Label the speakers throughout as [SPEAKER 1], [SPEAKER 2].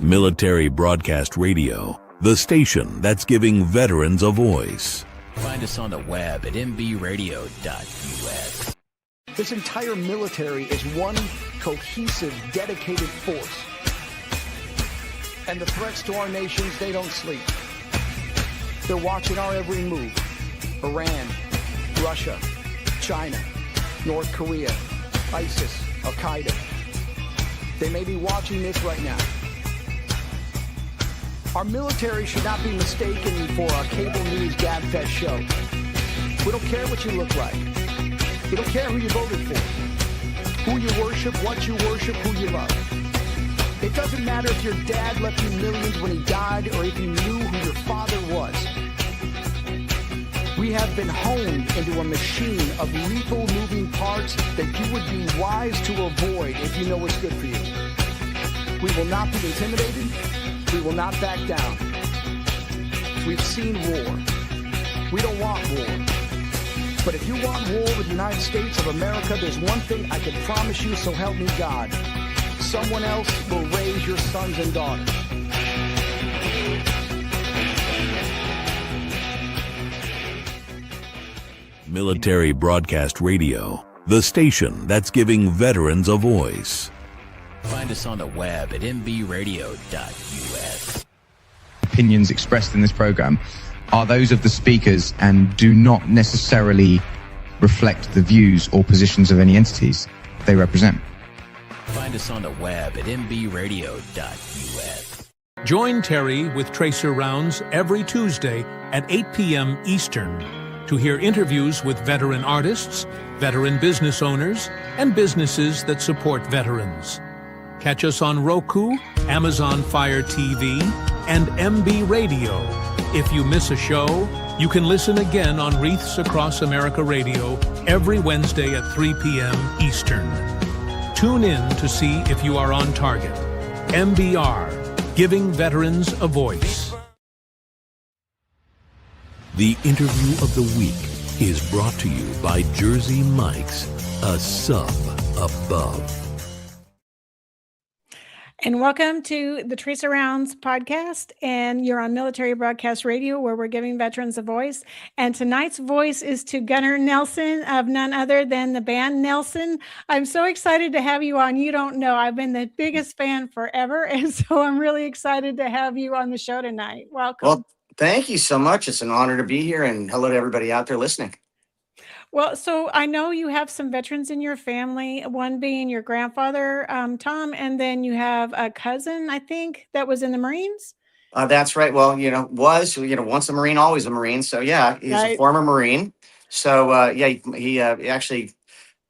[SPEAKER 1] Military Broadcast Radio, the station that's giving veterans a voice.
[SPEAKER 2] Find us on the web at mbradio.us.
[SPEAKER 3] This entire military is one cohesive, dedicated force. And the threats to our nations, they don't sleep. They're watching our every move. Iran, Russia, China, North Korea, ISIS, Al-Qaeda. They may be watching this right now. Our military should not be mistaken for a cable news gabfest show. We don't care what you look like. We don't care who you voted for, who you worship, what you worship, who you love. It doesn't matter if your dad left you millions when he died or if you knew who your father was. We have been honed into a machine of lethal moving parts that you would be wise to avoid if you know what's good for you. We will not be intimidated. We will not back down. We've seen war. We don't want war. But if you want war with the United States of America, there's one thing I can promise you, so help me God. Someone else will raise your sons and daughters.
[SPEAKER 1] Military Broadcast Radio, the station that's giving veterans a voice.
[SPEAKER 2] Find us on the web at mbradio.us.
[SPEAKER 4] Opinions expressed in this program are those of the speakers and do not necessarily reflect the views or positions of any entities they represent.
[SPEAKER 2] Find us on the web at mbradio.us.
[SPEAKER 5] Join Terry with Tracer Rounds every Tuesday at 8 p.m. Eastern to hear interviews with veteran artists, veteran business owners, and businesses that support veterans. Catch us on Roku, Amazon Fire TV, and MB Radio. If you miss a show, you can listen again on Wreaths Across America Radio every Wednesday at 3 p.m. Eastern. Tune in to see if you are on target. MBR, giving veterans a voice.
[SPEAKER 1] The interview of the week is brought to you by Jersey Mike's, a sub above.
[SPEAKER 6] And welcome to the Tracer Rounds podcast. And you're on Military Broadcast Radio, where we're giving veterans a voice. And tonight's voice is to Gunnar Nelson, of none other than the band Nelson. I'm so excited to have you on. You don't know, I've been the biggest fan forever. And so I'm really excited to have you on the show tonight. Welcome.
[SPEAKER 7] Well, thank you so much. It's an honor to be here. And hello to everybody out there listening.
[SPEAKER 6] Well, so I know you have some veterans in your family, one being your grandfather, Tom, and then you have a cousin, I think, that was in the Marines.
[SPEAKER 7] That's right. Well, once a Marine, always a Marine. So, yeah, he's
[SPEAKER 6] Right.
[SPEAKER 7] a former Marine. So, he actually,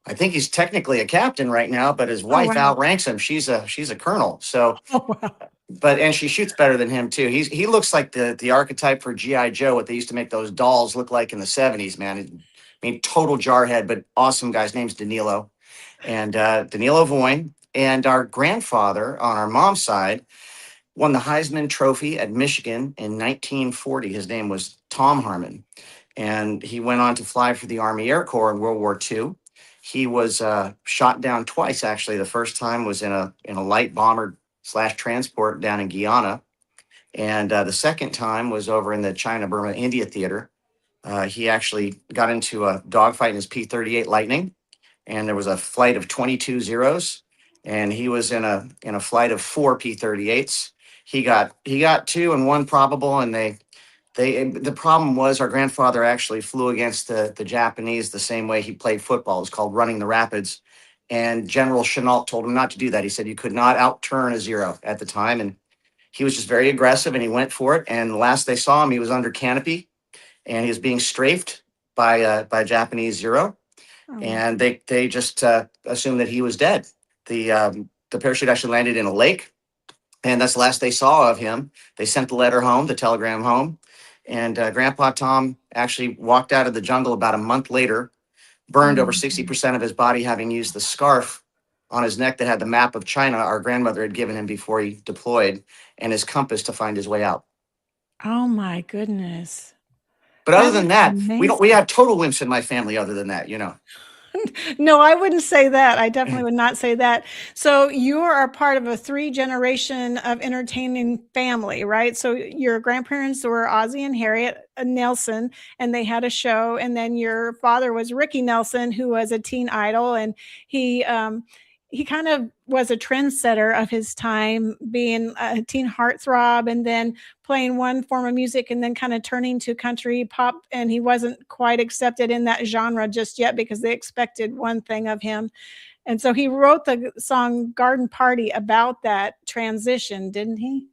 [SPEAKER 7] I think he's technically a captain right now, but his wife
[SPEAKER 6] wow.
[SPEAKER 7] outranks him. She's a colonel. So,
[SPEAKER 6] Oh, wow.
[SPEAKER 7] and she shoots better than him, too. He looks like the archetype for G.I. Joe, what they used to make those dolls look like in the 70s, man. I mean, total jarhead, but awesome guy. His name's Danilo. And Danilo Voyne. And our grandfather on our mom's side won the Heisman Trophy at Michigan in 1940. His name was Tom Harmon. And he went on to fly for the Army Air Corps in World War II. He was shot down twice, actually. The first time was in a light bomber / transport down in Guyana. And the second time was over in the China-Burma India theater. He actually got into a dogfight in his P-38 Lightning, and there was a flight of 22 Zeros, and he was in a flight of 4 P-38s. He got 2 and 1 probable, and the problem was our grandfather actually flew against the Japanese the same way he played football. It was called running the rapids, and General Chenault told him not to do that. He said you could not outturn a Zero at the time, and he was just very aggressive, and he went for it. And the last they saw him, he was under canopy. And he was being strafed by Japanese Zero, and they just assumed that he was dead. The parachute actually landed in a lake, and that's the last they saw of him. They sent the letter home, the telegram home, and Grandpa Tom actually walked out of the jungle about a month later, burned over 60% of his body, having used the scarf on his neck that had the map of China our grandmother had given him before he deployed, and his compass to find his way out.
[SPEAKER 6] Oh, my goodness.
[SPEAKER 7] But other than that,
[SPEAKER 6] amazing.
[SPEAKER 7] we have total wimps in my family. Other than that,
[SPEAKER 6] No, I wouldn't say that. I definitely would not say that. So you are a part of a 3-generation of entertaining family, right? So your grandparents were Ozzie and Harriet Nelson, and they had a show. And then your father was Ricky Nelson, who was a teen idol, and he he kind of was a trendsetter of his time, being a teen heartthrob, and then playing one form of music and then kind of turning to country pop. And he wasn't quite accepted in that genre just yet because they expected one thing of him. And so he wrote the song Garden Party about that transition, didn't he?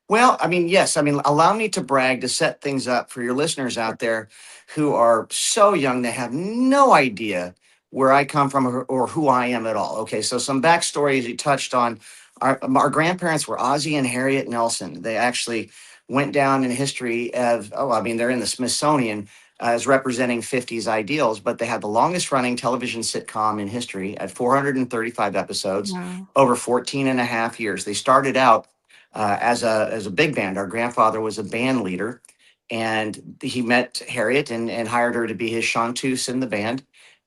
[SPEAKER 7] Well, I mean, yes. I mean, allow me to brag to set things up for your listeners out there who are so young they have no idea where I come from or who I am at all. Okay, so some backstory as you touched on. Our grandparents were Ozzie and Harriet Nelson. They actually went down in history of, oh, I mean, they're in the Smithsonian as representing 50s ideals, but they had the longest running television sitcom in history at 435 episodes,
[SPEAKER 6] Wow.
[SPEAKER 7] over 14 and a half years. They started out as a big band. Our grandfather was a band leader, and he met Harriet and hired her to be his chanteuse in the band.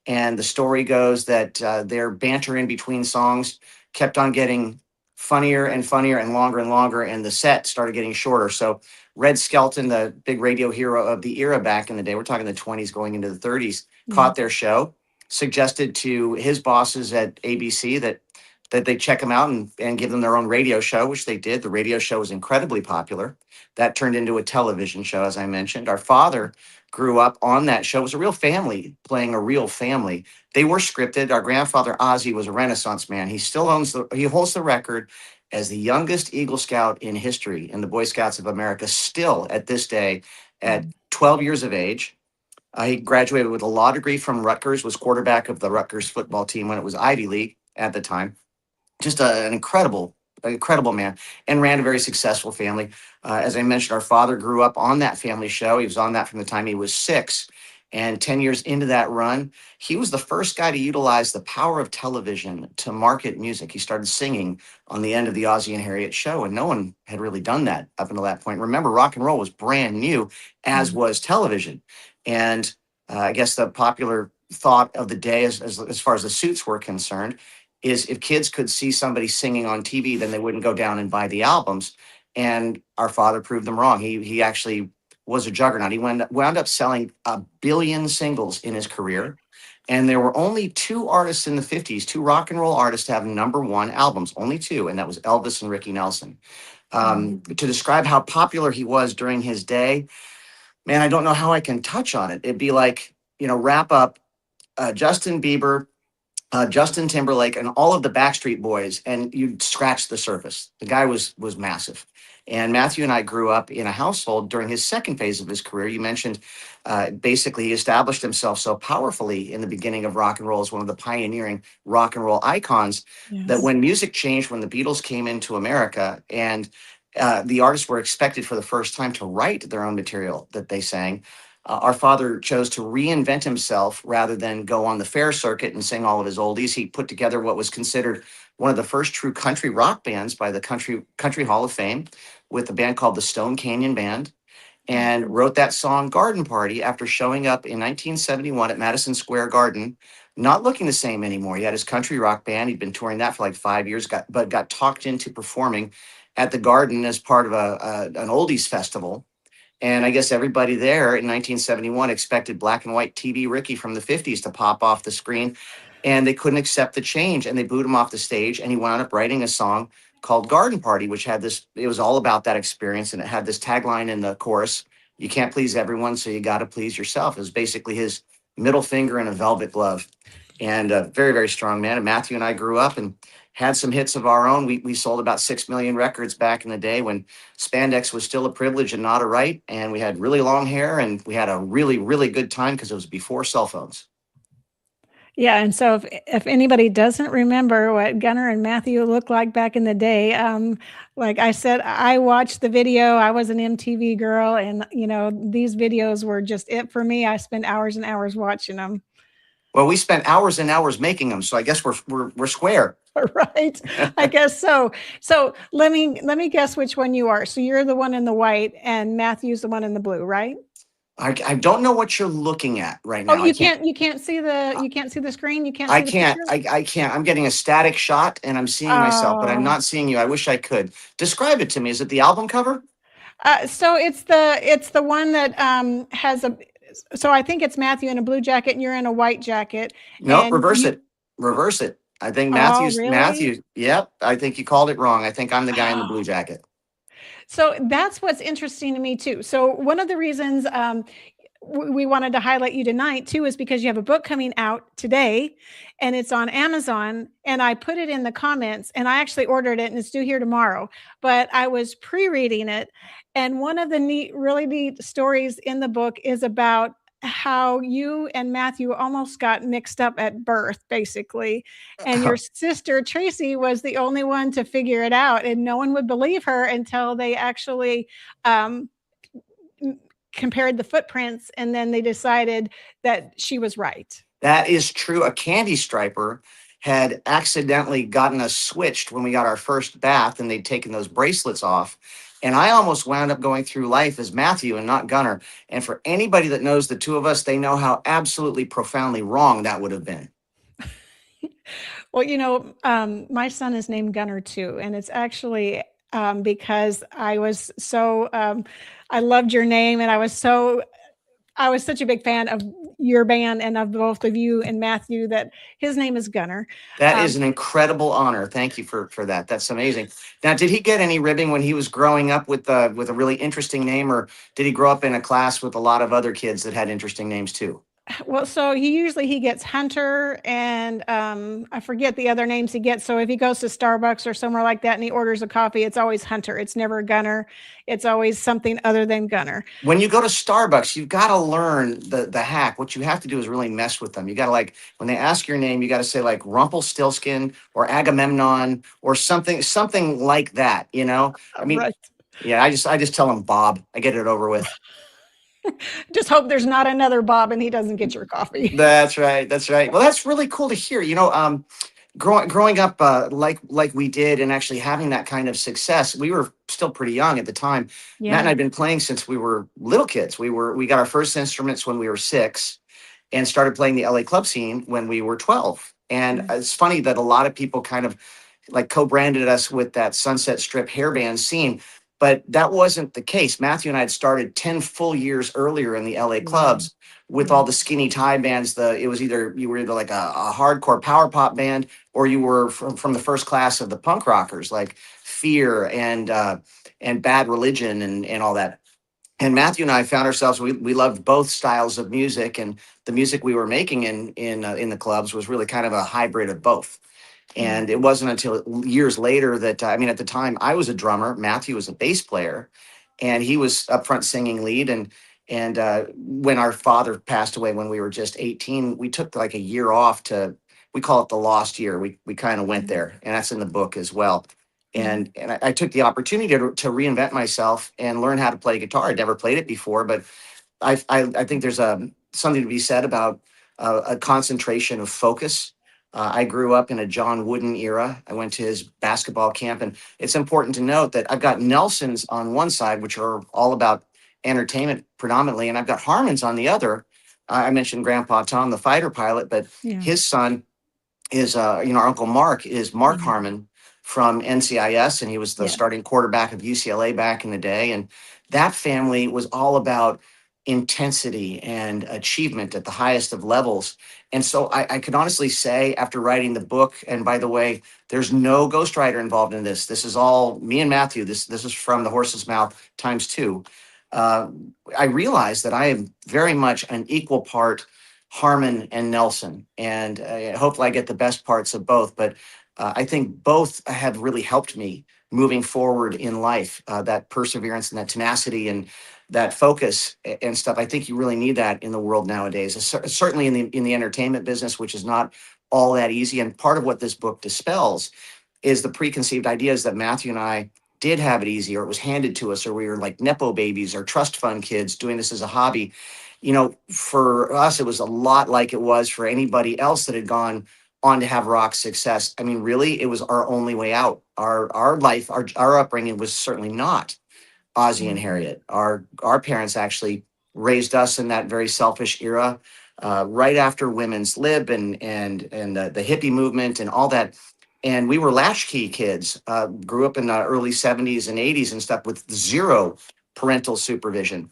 [SPEAKER 7] And the story goes that their banter in between songs kept on getting funnier and funnier and longer, and the set started getting shorter. So Red Skelton, the big radio hero of the era back in the day, we're talking the 20s going into the 30s, caught their show, suggested to his bosses at ABC that they check them out and give them their own radio show, which they did. The radio show was incredibly popular. That turned into a television show, as I mentioned. Our father grew up on that show. It was a real family playing a real family. They were scripted. Our grandfather, Ozzie, was a Renaissance man. He holds the record as the youngest Eagle Scout in history in the Boy Scouts of America, still at this day at 12 years of age. He graduated with a law degree from Rutgers, was quarterback of the Rutgers football team when it was Ivy League at the time. Just an incredible man, and ran a very successful family. As I mentioned, our father grew up on that family show. He was on that from the time he was 6. And 10 years into that run, he was the first guy to utilize the power of television to market music. He started singing on the end of the Ozzie and Harriet show, and no one had really done that up until that point. Remember, rock and roll was brand new, as was television. And I guess the popular thought of the day, as far as the suits were concerned, is if kids could see somebody singing on TV, then they wouldn't go down and buy the albums. And our father proved them wrong. He actually was a juggernaut. He wound up selling 1 billion singles in his career. And there were only 2 artists in the 50s, 2 rock and roll artists to have #1 albums, only 2. And that was Elvis and Ricky Nelson. To describe how popular he was during his day, man, I don't know how I can touch on it. It'd be like, wrap up Justin Bieber, Justin Timberlake, and all of the Backstreet Boys, and you'd scratch the surface. The guy was massive. And Matthew and I grew up in a household during his second phase of his career. You mentioned basically he established himself so powerfully in the beginning of rock and roll as one of the pioneering rock and roll icons that when music changed, when the Beatles came into America and the artists were expected for the first time to write their own material that they sang, our father chose to reinvent himself rather than go on the fair circuit and sing all of his oldies. He put together what was considered one of the first true country rock bands by the Country Hall of Fame with a band called the Stone Canyon Band, and wrote that song Garden Party after showing up in 1971 at Madison Square Garden, not looking the same anymore. He had his country rock band. He'd been touring that for like 5 years, but got talked into performing at the Garden as part of an oldies festival. And I guess everybody there in 1971 expected black and white TV Ricky from the 50s to pop off the screen, and they couldn't accept the change, and they booed him off the stage, and he wound up writing a song called Garden Party, which had this, it was all about that experience, and it had this tagline in the chorus: "You can't please everyone, so you got to please yourself." It was basically his middle finger in a velvet glove, and a very, very strong man. And Matthew and I grew up and had some hits of our own. We sold about 6 million records back in the day when spandex was still a privilege and not a right. And we had really long hair, and we had a really, really good time because it was before cell phones.
[SPEAKER 6] Yeah, and so if anybody doesn't remember what Gunnar and Matthew looked like back in the day, like I said, I watched the video. I was an MTV girl, and these videos were just it for me. I spent hours and hours watching them.
[SPEAKER 7] Well, we spent hours and hours making them, so I guess we're square.
[SPEAKER 6] Right. I guess so. So let me guess which one you are. So you're the one in the white and Matthew's the one in the blue, right?
[SPEAKER 7] I don't know what you're looking at right
[SPEAKER 6] Oh,
[SPEAKER 7] now.
[SPEAKER 6] you can't see the screen. You can't see
[SPEAKER 7] I
[SPEAKER 6] the
[SPEAKER 7] can't.
[SPEAKER 6] picture.
[SPEAKER 7] I can't. I'm getting a static shot and I'm seeing myself, but I'm
[SPEAKER 6] Oh,
[SPEAKER 7] not seeing you. I wish I could. Describe it to me. Is it the album cover?
[SPEAKER 6] so it's the one that has a. So I think it's Matthew in a blue jacket and you're in a white jacket,
[SPEAKER 7] No,
[SPEAKER 6] and
[SPEAKER 7] reverse
[SPEAKER 6] you.
[SPEAKER 7] it. Reverse it. I think
[SPEAKER 6] Oh, really?
[SPEAKER 7] Matthew. Yep. I think you called it wrong. I think I'm the guy in the blue jacket.
[SPEAKER 6] So that's what's interesting to me too. So one of the reasons we wanted to highlight you tonight too is because you have a book coming out today, and it's on Amazon. And I put it in the comments, and I actually ordered it, and it's due here tomorrow. But I was pre-reading it, and one of the really neat stories in the book is about how you and Matthew almost got mixed up at birth, basically. And your sister Tracy was the only one to figure it out, and no one would believe her until they actually um, compared the footprints, and then they decided that she was right.
[SPEAKER 7] That is true. A candy striper had accidentally gotten us switched when we got our first bath and they'd taken those bracelets off. And I almost wound up going through life as Matthew and not Gunnar. And for anybody that knows the two of us, they know how absolutely profoundly wrong that would have been.
[SPEAKER 6] Well, my son is named Gunnar too, and it's actually because I was so I loved your name, and I was such a big fan of your band and of both of you and Matthew that his name is Gunnar.
[SPEAKER 7] That is an incredible honor. Thank you for that. That's amazing. Now, did he get any ribbing when he was growing up with a really interesting name, or did he grow up in a class with a lot of other kids that had interesting names too?
[SPEAKER 6] Well, so he gets Hunter, and I forget the other names he gets. So if he goes to Starbucks or somewhere like that and he orders a coffee, it's always Hunter. It's never Gunnar. It's always something other than Gunnar.
[SPEAKER 7] When you go to Starbucks, you've got to learn the hack. What you have to do is really mess with them. You got to, like, when they ask your name, you got to say like Rumpelstiltskin or Agamemnon or something like that. I mean,
[SPEAKER 6] Right.
[SPEAKER 7] yeah, I just tell them Bob. I get it over with.
[SPEAKER 6] Just hope there's not another Bob and he doesn't get your coffee.
[SPEAKER 7] That's right. That's right. Well, that's really cool to hear. Growing up like we did, and actually having that kind of success, we were still pretty young at the time.
[SPEAKER 6] Yeah.
[SPEAKER 7] Matt and I'd been playing since we were little kids. We got our first instruments when we were 6, and started playing the LA club scene when we were 12. And it's funny that a lot of people kind of like co-branded us with that Sunset Strip hairband scene. But that wasn't the case. Matthew and I had started 10 full years earlier in the LA clubs with all the skinny tie bands. You were either like a hardcore power pop band, or you were from the first class of the punk rockers like Fear and Bad Religion and all that. And Matthew and I found ourselves, we loved both styles of music, and the music we were making in the clubs was really kind of a hybrid of both. And it wasn't until years later that, at the time I was a drummer, Matthew was a bass player, and he was up front singing lead. And when our father passed away when we were just 18, we took like a year off we call it the lost year. We kind of went there, and that's in the book as well. And I took the opportunity to reinvent myself and learn how to play guitar. I'd never played it before, but I think there's something to be said about a concentration of focus. I grew up in a John Wooden era. I went to his basketball camp, and it's important to note that I've got Nelsons on one side, which are all about entertainment predominantly, and I've got Harmons on the other. I mentioned Grandpa Tom, the fighter pilot, but his son is, our Uncle Mark is Mark Harmon from NCIS, and he was the starting quarterback of UCLA back in the day. And that family was all about intensity and achievement at the highest of levels. And so I could honestly say, after writing the book, and by the way, there's no ghostwriter involved in this. This is all me and Matthew. This is from the horse's mouth ×2. I realized that I am very much an equal part Harmon and Nelson, and hopefully I get the best parts of both. But I think both have really helped me moving forward in life. That perseverance and that tenacity and that focus and stuff. I think you really need that in the world nowadays. Certainly in the entertainment business, which is not all that easy. And part of what this book dispels is the preconceived ideas that Matthew and I did have it easy, or it was handed to us, or we were like Nepo babies or trust fund kids doing this as a hobby. For us, it was a lot like it was for anybody else that had gone on to have rock success. Really, it was our only way out. Our life, our upbringing was certainly not Ozzy and Harriet. Our parents actually raised us in that very selfish era, right after women's lib and the hippie movement and all that. And we were latchkey kids, grew up in the early 70s and 80s and stuff with zero parental supervision.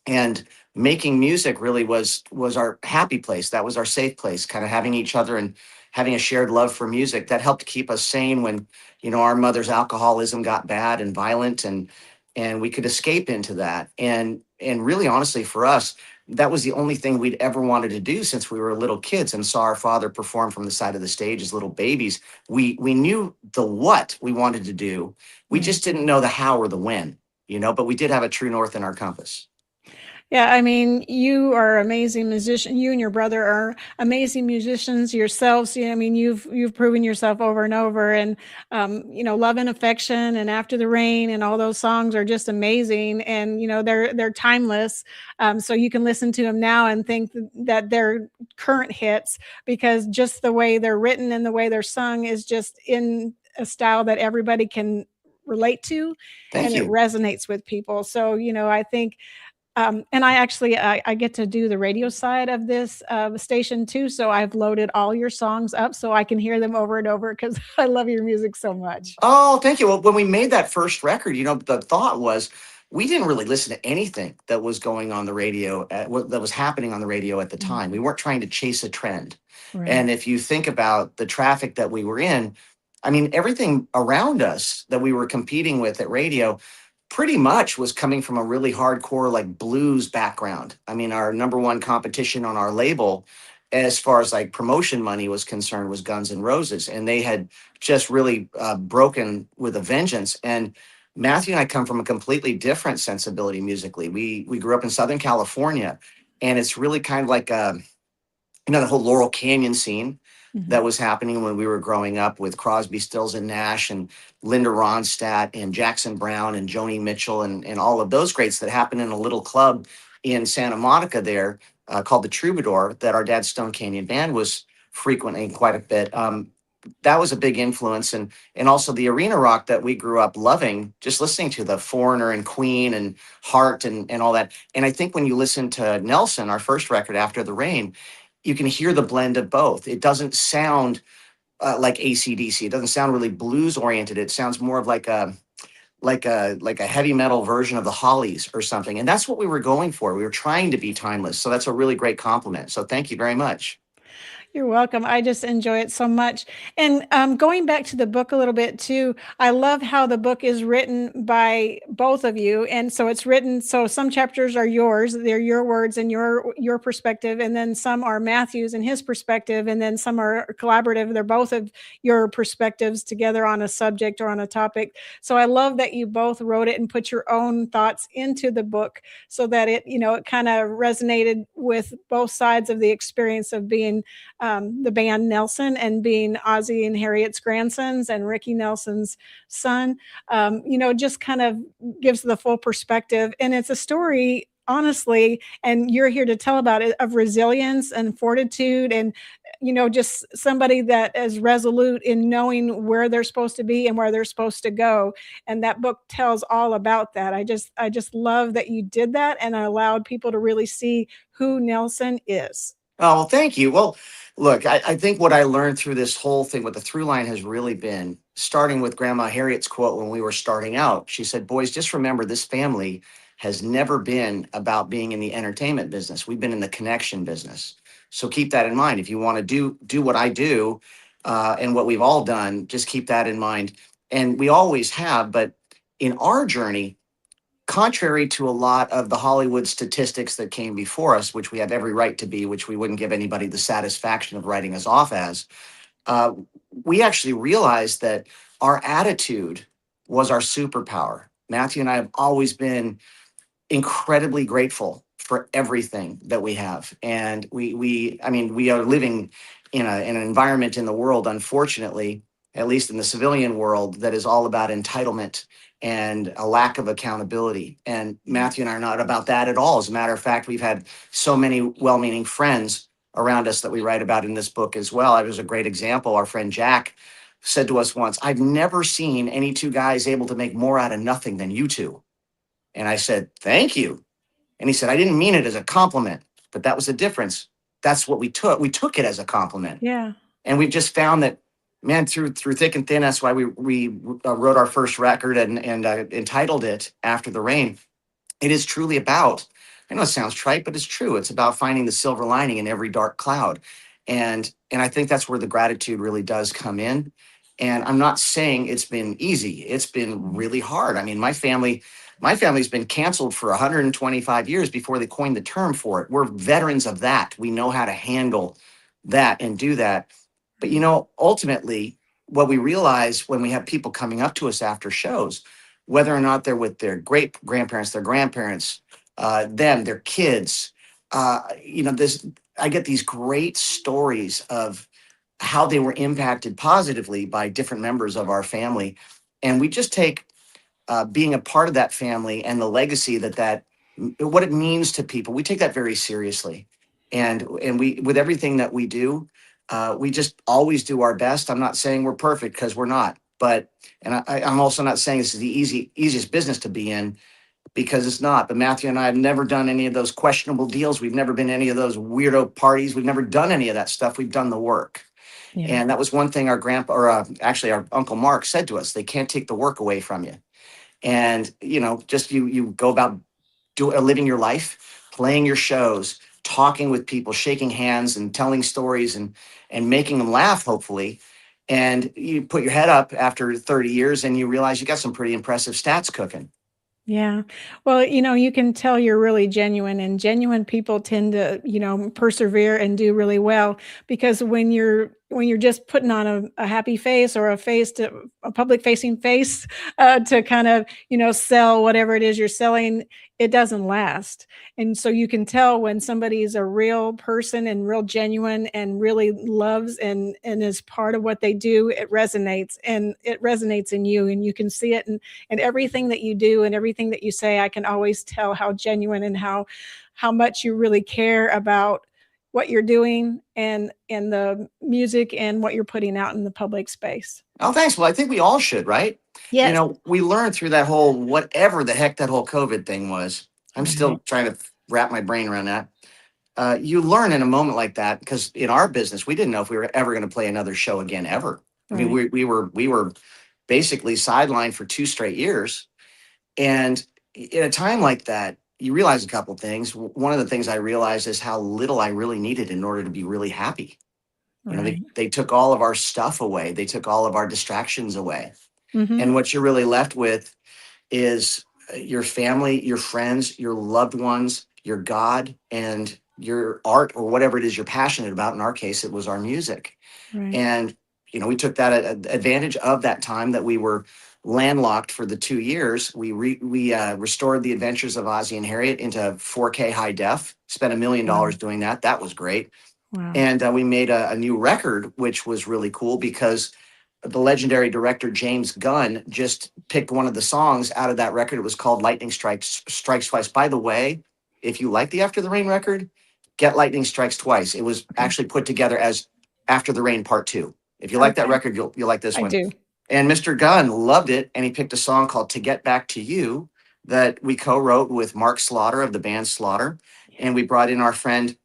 [SPEAKER 7] And making music really was our happy place. That was our safe place, kind of having each other and having a shared love for music that helped keep us sane when, our mother's alcoholism got bad and violent, and we could escape into that. And really honestly for us, that was the only thing we'd ever wanted to do since we were little kids and saw our father perform from the side of the stage as little babies. We knew the what we wanted to do. We just didn't know the how or the when, but we did have a true north in our compass.
[SPEAKER 6] Yeah, I mean, you are amazing musician. You and your brother are amazing musicians yourselves. I mean, you've proven yourself over and over. And Love and Affection and After the Rain and all those songs are just amazing. And they're timeless. So you can listen to them now and think that they're current hits, because just the way they're written and the way they're sung is just in a style that everybody can relate to.
[SPEAKER 7] Thank you.
[SPEAKER 6] It resonates with people. So I think. And I get to do the radio side of this station too. So I've loaded all your songs up so I can hear them over and over, because I love your music so much.
[SPEAKER 7] Oh, thank you. Well, when we made that first record, the thought was we didn't really listen to anything that was going on the radio, that was happening on the radio at the time. We weren't trying to chase a trend. Right. And if you think about the traffic that we were in, I mean, everything around us that we were competing with at radio pretty much was coming from a really hardcore like blues background. I mean, our number one competition on our label, as far as like promotion money was concerned, was Guns N' Roses. And they had just really broken with a vengeance. And Matthew and I come from a completely different sensibility musically. We grew up in Southern California, and it's really kind of like, the whole Laurel Canyon scene that was happening when we were growing up with Crosby, Stills and Nash and Linda Ronstadt and Jackson Browne and Joni Mitchell and all of those greats that happened in a little club in Santa Monica there called the Troubadour that our dad's Stone Canyon Band was frequenting quite a bit. That was a big influence. And also the arena rock that we grew up loving, just listening to the Foreigner and Queen and Heart and all that. And I think when you listen to Nelson, our first record, After the Rain, you can hear the blend of both. It doesn't sound like AC/DC. It doesn't sound really blues oriented. It sounds more of like a heavy metal version of the Hollies or something. And that's what we were going for. We were trying to be timeless. So that's a really great compliment. So thank you very much.
[SPEAKER 6] You're welcome. I just enjoy it so much. And going back to the book a little bit too, I love how the book is written by both of you. And so it's written, so some chapters are yours, they're your words and your perspective. And then some are Matthew's and his perspective. And then some are collaborative. They're both of your perspectives together on a subject or on a topic. So I love that you both wrote it and put your own thoughts into the book so that it kind of resonated with both sides of the experience of being the band Nelson and being Ozzy and Harriet's grandsons and Ricky Nelson's son, just kind of gives the full perspective. And it's a story, honestly, and you're here to tell about it, of resilience and fortitude and, just somebody that is resolute in knowing where they're supposed to be and where they're supposed to go. And that book tells all about that. I just love that you did that and allowed people to really see who Nelson is.
[SPEAKER 7] Oh, well, thank you. Well, look, I think what I learned through this whole thing, what the through line has really been, starting with Grandma Harriet's quote when we were starting out. She said, boys, just remember this family has never been about being in the entertainment business. We've been in the connection business. So keep that in mind. If you want to do what I do and what we've all done, just keep that in mind. And we always have. But in our journey, contrary to a lot of the Hollywood statistics that came before us, which we have every right to be, which we wouldn't give anybody the satisfaction of writing us off as, we actually realized that our attitude was our superpower. Matthew and I have always been incredibly grateful for everything that we have. And we are living in an environment in the world, unfortunately, at least in the civilian world, that is all about entitlement and a lack of accountability. And Matthew and I are not about that at all. As a matter of fact, we've had so many well-meaning friends around us that we write about in this book as well. It was a great example. Our friend Jack said to us once, I've never seen any two guys able to make more out of nothing than you two. And I said, thank you. And he said, I didn't mean it as a compliment, but that was the difference. That's what we took. We took it as a compliment.
[SPEAKER 6] Yeah.
[SPEAKER 7] And we've just found that, man, through thick and thin, that's why we wrote our first record and entitled it After the Rain. It is truly about, I know it sounds trite, but it's true. It's about finding the silver lining in every dark cloud. And I think that's where the gratitude really does come in. And I'm not saying it's been easy. It's been really hard. I mean, my family's been canceled for 125 years before they coined the term for it. We're veterans of that. We know how to handle that and do that. But, you know, ultimately, what we realize when we have people coming up to us after shows, whether or not they're with their great grandparents, their grandparents, their kids, you know, I get these great stories of how they were impacted positively by different members of our family. And we just take being a part of that family and the legacy that what it means to people. We take that very seriously. And we, with everything that we do, we just always do our best. I'm not saying we're perfect, because we're not. But, and I'm also not saying this is the easiest business to be in, because it's not. But Matthew and I have never done any of those questionable deals. We've never been to any of those weirdo parties. We've never done any of that stuff. We've done the work. Yeah. And that was one thing our grandpa, or actually our Uncle Mark, said to us: they can't take the work away from you. And, you know, just you go about living your life, playing your shows, talking with people, shaking hands and telling stories and making them laugh, hopefully. And you put your head up after 30 years and you realize you got some pretty impressive stats cooking.
[SPEAKER 6] Yeah. Well, you know, you can tell you're really genuine, and genuine people tend to, you know, persevere and do really well, because when you're just putting on a happy face, or a public facing face to kind of, you know, sell whatever it is you're selling, it doesn't last. And so you can tell when somebody is a real person and real genuine and really loves and is part of what they do. It resonates, and it resonates in you, and you can see it in everything that you do and everything that you say. I can always tell how genuine and how much you really care about what you're doing and the music and what you're putting out in the public space.
[SPEAKER 7] Oh, thanks. Well, I think we all should, right?
[SPEAKER 6] Yes.
[SPEAKER 7] You know, we learned through that whole, whatever the heck that whole COVID thing was. I'm still trying to wrap my brain around that. You learn in a moment like that, because in our business, we didn't know if we were ever going to play another show again, ever. Right. I mean, we were basically sidelined for 2 straight years. And in a time like that, you realize a couple things. One of the things I realized is how little I really needed in order to be really happy. You know, they took all of our stuff away. They took all of our distractions away. Mm-hmm. And what you're really left with is your family, your friends, your loved ones, your God, and your art, or whatever it is you're passionate about. In our case, it was our music. Right. And, you know, we took that advantage of that time that we were landlocked for the 2 years. We restored The Adventures of Ozzie and Harriet into 4K high def, spent $1 million doing that. That was great. Wow. And we made a new record, which was really cool, because the legendary director James Gunn just picked one of the songs out of that record. It was called Lightning Strikes Twice. By the way, if you like the After the Rain record, get Lightning Strikes Twice. It was actually put together as After the Rain Part 2. If you like that record, you'll like this one. I do. And Mr. Gunn loved it, and he picked a song called To Get Back to You that we co-wrote with Mark Slaughter of the band Slaughter. And we brought in our friend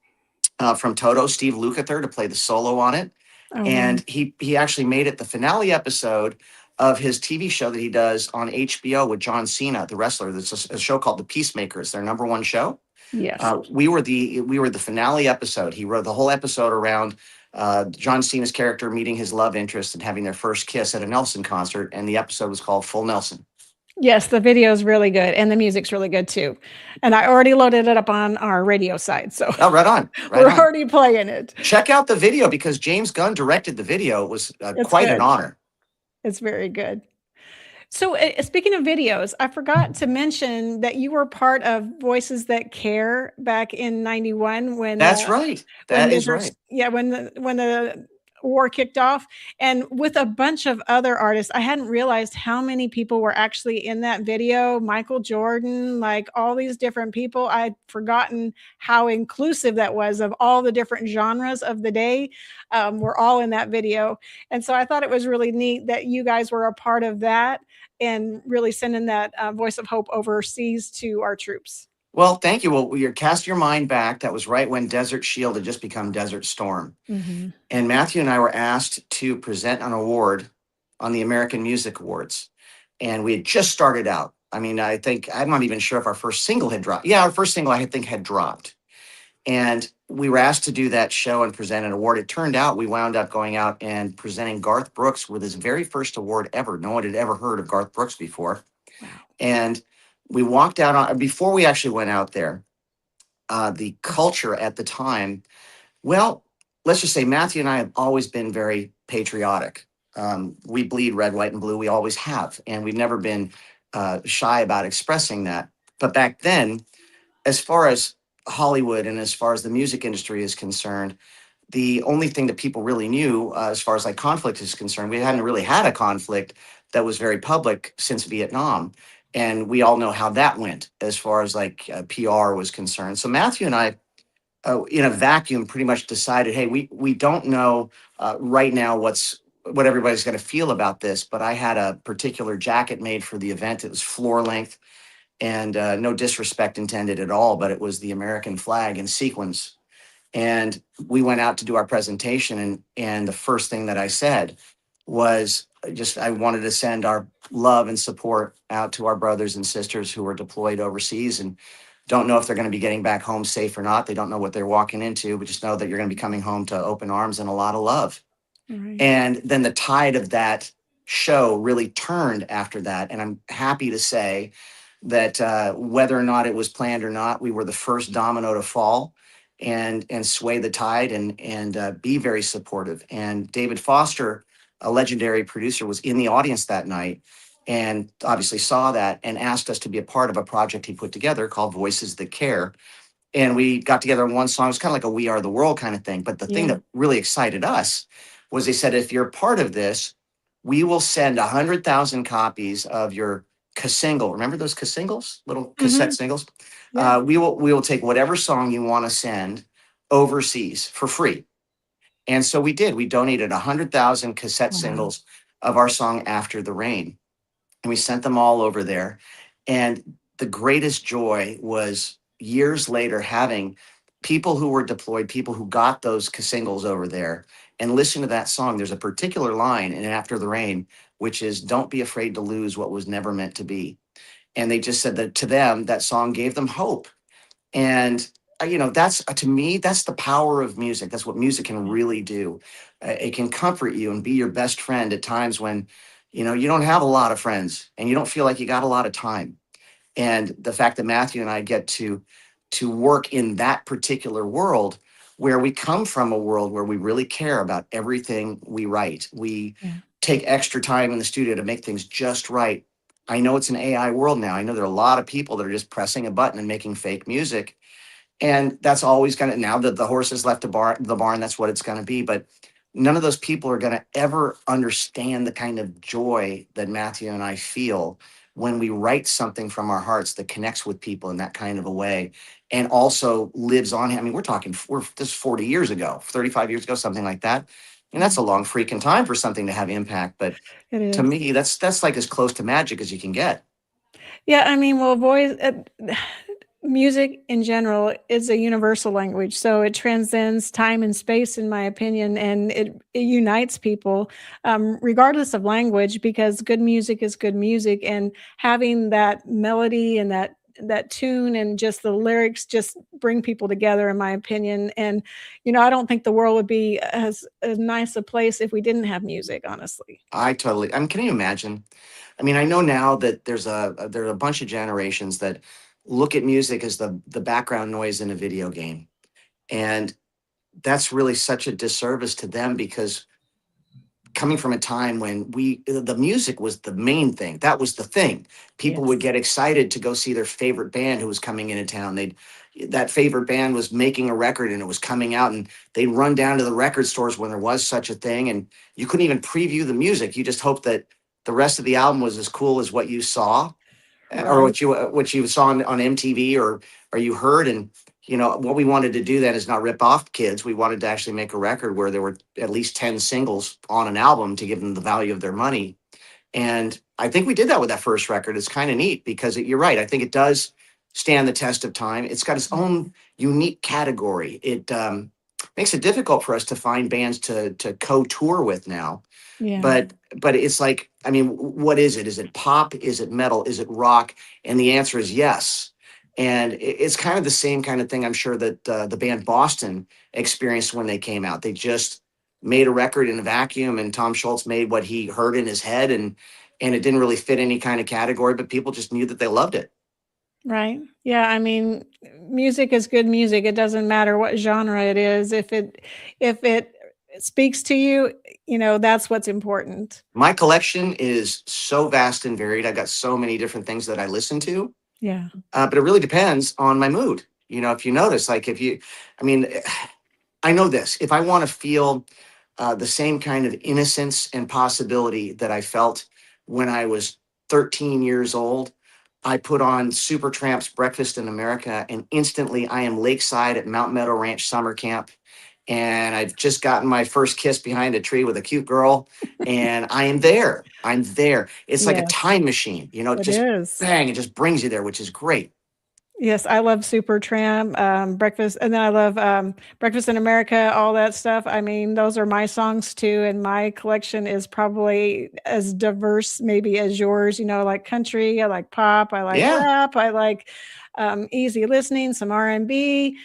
[SPEAKER 7] from Toto, Steve Lukather, to play the solo on it. Oh, and he actually made it the finale episode of his TV show that he does on HBO with John Cena, the wrestler. There's a show called The Peacemakers, their #1 show. Yes. We were the finale episode. He wrote the whole episode around John Cena's character meeting his love interest and having their first kiss at a Nelson concert. And the episode was called Full Nelson.
[SPEAKER 6] Yes, the video is really good, and the music's really good too. And I already loaded it up on our radio side, so
[SPEAKER 7] right on.
[SPEAKER 6] We're already playing it.
[SPEAKER 7] Check out the video, because James Gunn directed the video. It was quite an honor.
[SPEAKER 6] It's very good. So speaking of videos, I forgot to mention that you were part of Voices That Care back in '91 when.
[SPEAKER 7] That's right. That is right.
[SPEAKER 6] Yeah, when the war kicked off, and with a bunch of other artists. I hadn't realized how many people were actually in that video. Michael Jordan, like all these different people. I'd forgotten how inclusive that was, of all the different genres of the day were all in that video. And so I thought it was really neat that you guys were a part of that and really sending that voice of hope overseas to our troops.
[SPEAKER 7] Well, thank you. Well, you cast your mind back. That was right when Desert Shield had just become Desert Storm.
[SPEAKER 6] Mm-hmm.
[SPEAKER 7] And Matthew and I were asked to present an award on the American Music Awards. And we had just started out. I mean, I think, I'm not even sure if our first single had dropped. Yeah, our first single, I think, had dropped. And we were asked to do that show and present an award. It turned out we wound up going out and presenting Garth Brooks with his very first award ever. No one had ever heard of Garth Brooks before.
[SPEAKER 6] Wow.
[SPEAKER 7] And we walked out on, before we actually went out there, the culture at the time, well, let's just say Matthew and I have always been very patriotic. We bleed red, white, and blue. We always have. And we've never been shy about expressing that. But back then, as far as Hollywood and as far as the music industry is concerned, the only thing that people really knew as far as like conflict is concerned, we hadn't really had a conflict that was very public since Vietnam. And we all know how that went as far as like PR was concerned. So Matthew and I, in a vacuum, pretty much decided, hey, we don't know right now what everybody's going to feel about this. But I had a particular jacket made for the event. It was floor length, and no disrespect intended at all, but it was the American flag in sequins. And we went out to do our presentation, and the first thing that I said was just I wanted to send our love and support out to our brothers and sisters who are deployed overseas and don't know if they're going to be getting back home safe or not. They don't know what they're walking into, but just know that you're going to be coming home to open arms and a lot of love.
[SPEAKER 6] Right.
[SPEAKER 7] And then the tide of that show really turned after that. And I'm happy to say that whether or not it was planned or not, we were the first domino to fall and sway the tide and be very supportive. And David Foster, a legendary producer, was in the audience that night and obviously saw that and asked us to be a part of a project he put together called Voices That Care. And we got together on one song. It's kind of like a We Are the World kind of thing. But the thing that really excited us was they said, if you're part of this, we will send 100,000 copies of your single. Remember those singles, little cassette singles?
[SPEAKER 6] Yeah.
[SPEAKER 7] We will take whatever song you want to send overseas for free. And so we did. We donated 100,000 cassette singles of our song After the Rain. And we sent them all over there. And the greatest joy was years later having people who were deployed, people who got those singles over there and listen to that song. There's a particular line in After the Rain, which is, don't be afraid to lose what was never meant to be. And they just said that to them, that song gave them hope. And that's to me, that's the power of music. That's what music can really do. It can comfort you and be your best friend at times when, you don't have a lot of friends and you don't feel like you got a lot of time. And the fact that Matthew and I get to work in that particular world where we come from a world where we really care about everything we write. We take extra time in the studio to make things just right. I know it's an AI world now. I know there are a lot of people that are just pressing a button and making fake music. And that's always going to, now that the horse has left the barn, that's what it's going to be. But none of those people are going to ever understand the kind of joy that Matthew and I feel when we write something from our hearts that connects with people in that kind of a way and also lives on. I mean, this is 40 years ago, 35 years ago, something like that. And that's a long freaking time for something to have impact. But to me, that's like as close to magic as you can get.
[SPEAKER 6] Yeah, I mean, well, music in general is a universal language, so it transcends time and space, in my opinion, and it unites people regardless of language, because good music is good music, and having that melody and that tune and just the lyrics just bring people together, in my opinion. And I don't think the world would be as nice a place if we didn't have music, honestly.
[SPEAKER 7] Can you imagine? I mean, I know now that there are a bunch of generations that look at music as the background noise in a video game. And that's really such a disservice to them, because coming from a time when the music was the main thing, that was the thing. People would get excited to go see their favorite band who was coming into town. That favorite band was making a record and it was coming out, and they'd run down to the record stores when there was such a thing. And you couldn't even preview the music. You just hoped that the rest of the album was as cool as what you saw. Or what you saw on MTV or you heard. And what we wanted to do then is not rip off kids. We wanted to actually make a record where there were at least 10 singles on an album to give them the value of their money. And I think we did that with that first record. It's kind of neat because you're right. I think it does stand the test of time. It's got its own unique category. It makes it difficult for us to find bands to co-tour with now.
[SPEAKER 6] Yeah.
[SPEAKER 7] But it's like, I mean, what is it? Is it pop? Is it metal? Is it rock? And the answer is yes. And it's kind of the same kind of thing, I'm sure, that the band Boston experienced when they came out. They just made a record in a vacuum, and Tom Schultz made what he heard in his head, and it didn't really fit any kind of category, but people just knew that they loved it.
[SPEAKER 6] Right. Yeah. I mean, music is good music. It doesn't matter what genre it is. If it speaks to you, that's what's important.
[SPEAKER 7] My collection is so vast and varied. I've got so many different things that I listen to.
[SPEAKER 6] Yeah.
[SPEAKER 7] But it really depends on my mood. If you notice, like I know this, if I want to feel the same kind of innocence and possibility that I felt when I was 13 years old, I put on Supertramp's Breakfast in America, and instantly I am lakeside at Mount Meadow Ranch summer camp. And I've just gotten my first kiss behind a tree with a cute girl, and I am there. I'm there. It's like a time machine,
[SPEAKER 6] It
[SPEAKER 7] just
[SPEAKER 6] is.
[SPEAKER 7] bang, it just brings you there, which is great.
[SPEAKER 6] Yes, I love Supertramp, Breakfast, and then I love Breakfast in America, all that stuff. I mean, those are my songs too, and my collection is probably as diverse maybe as yours. I like country, I like pop, I like rap, I like easy listening, some R&B.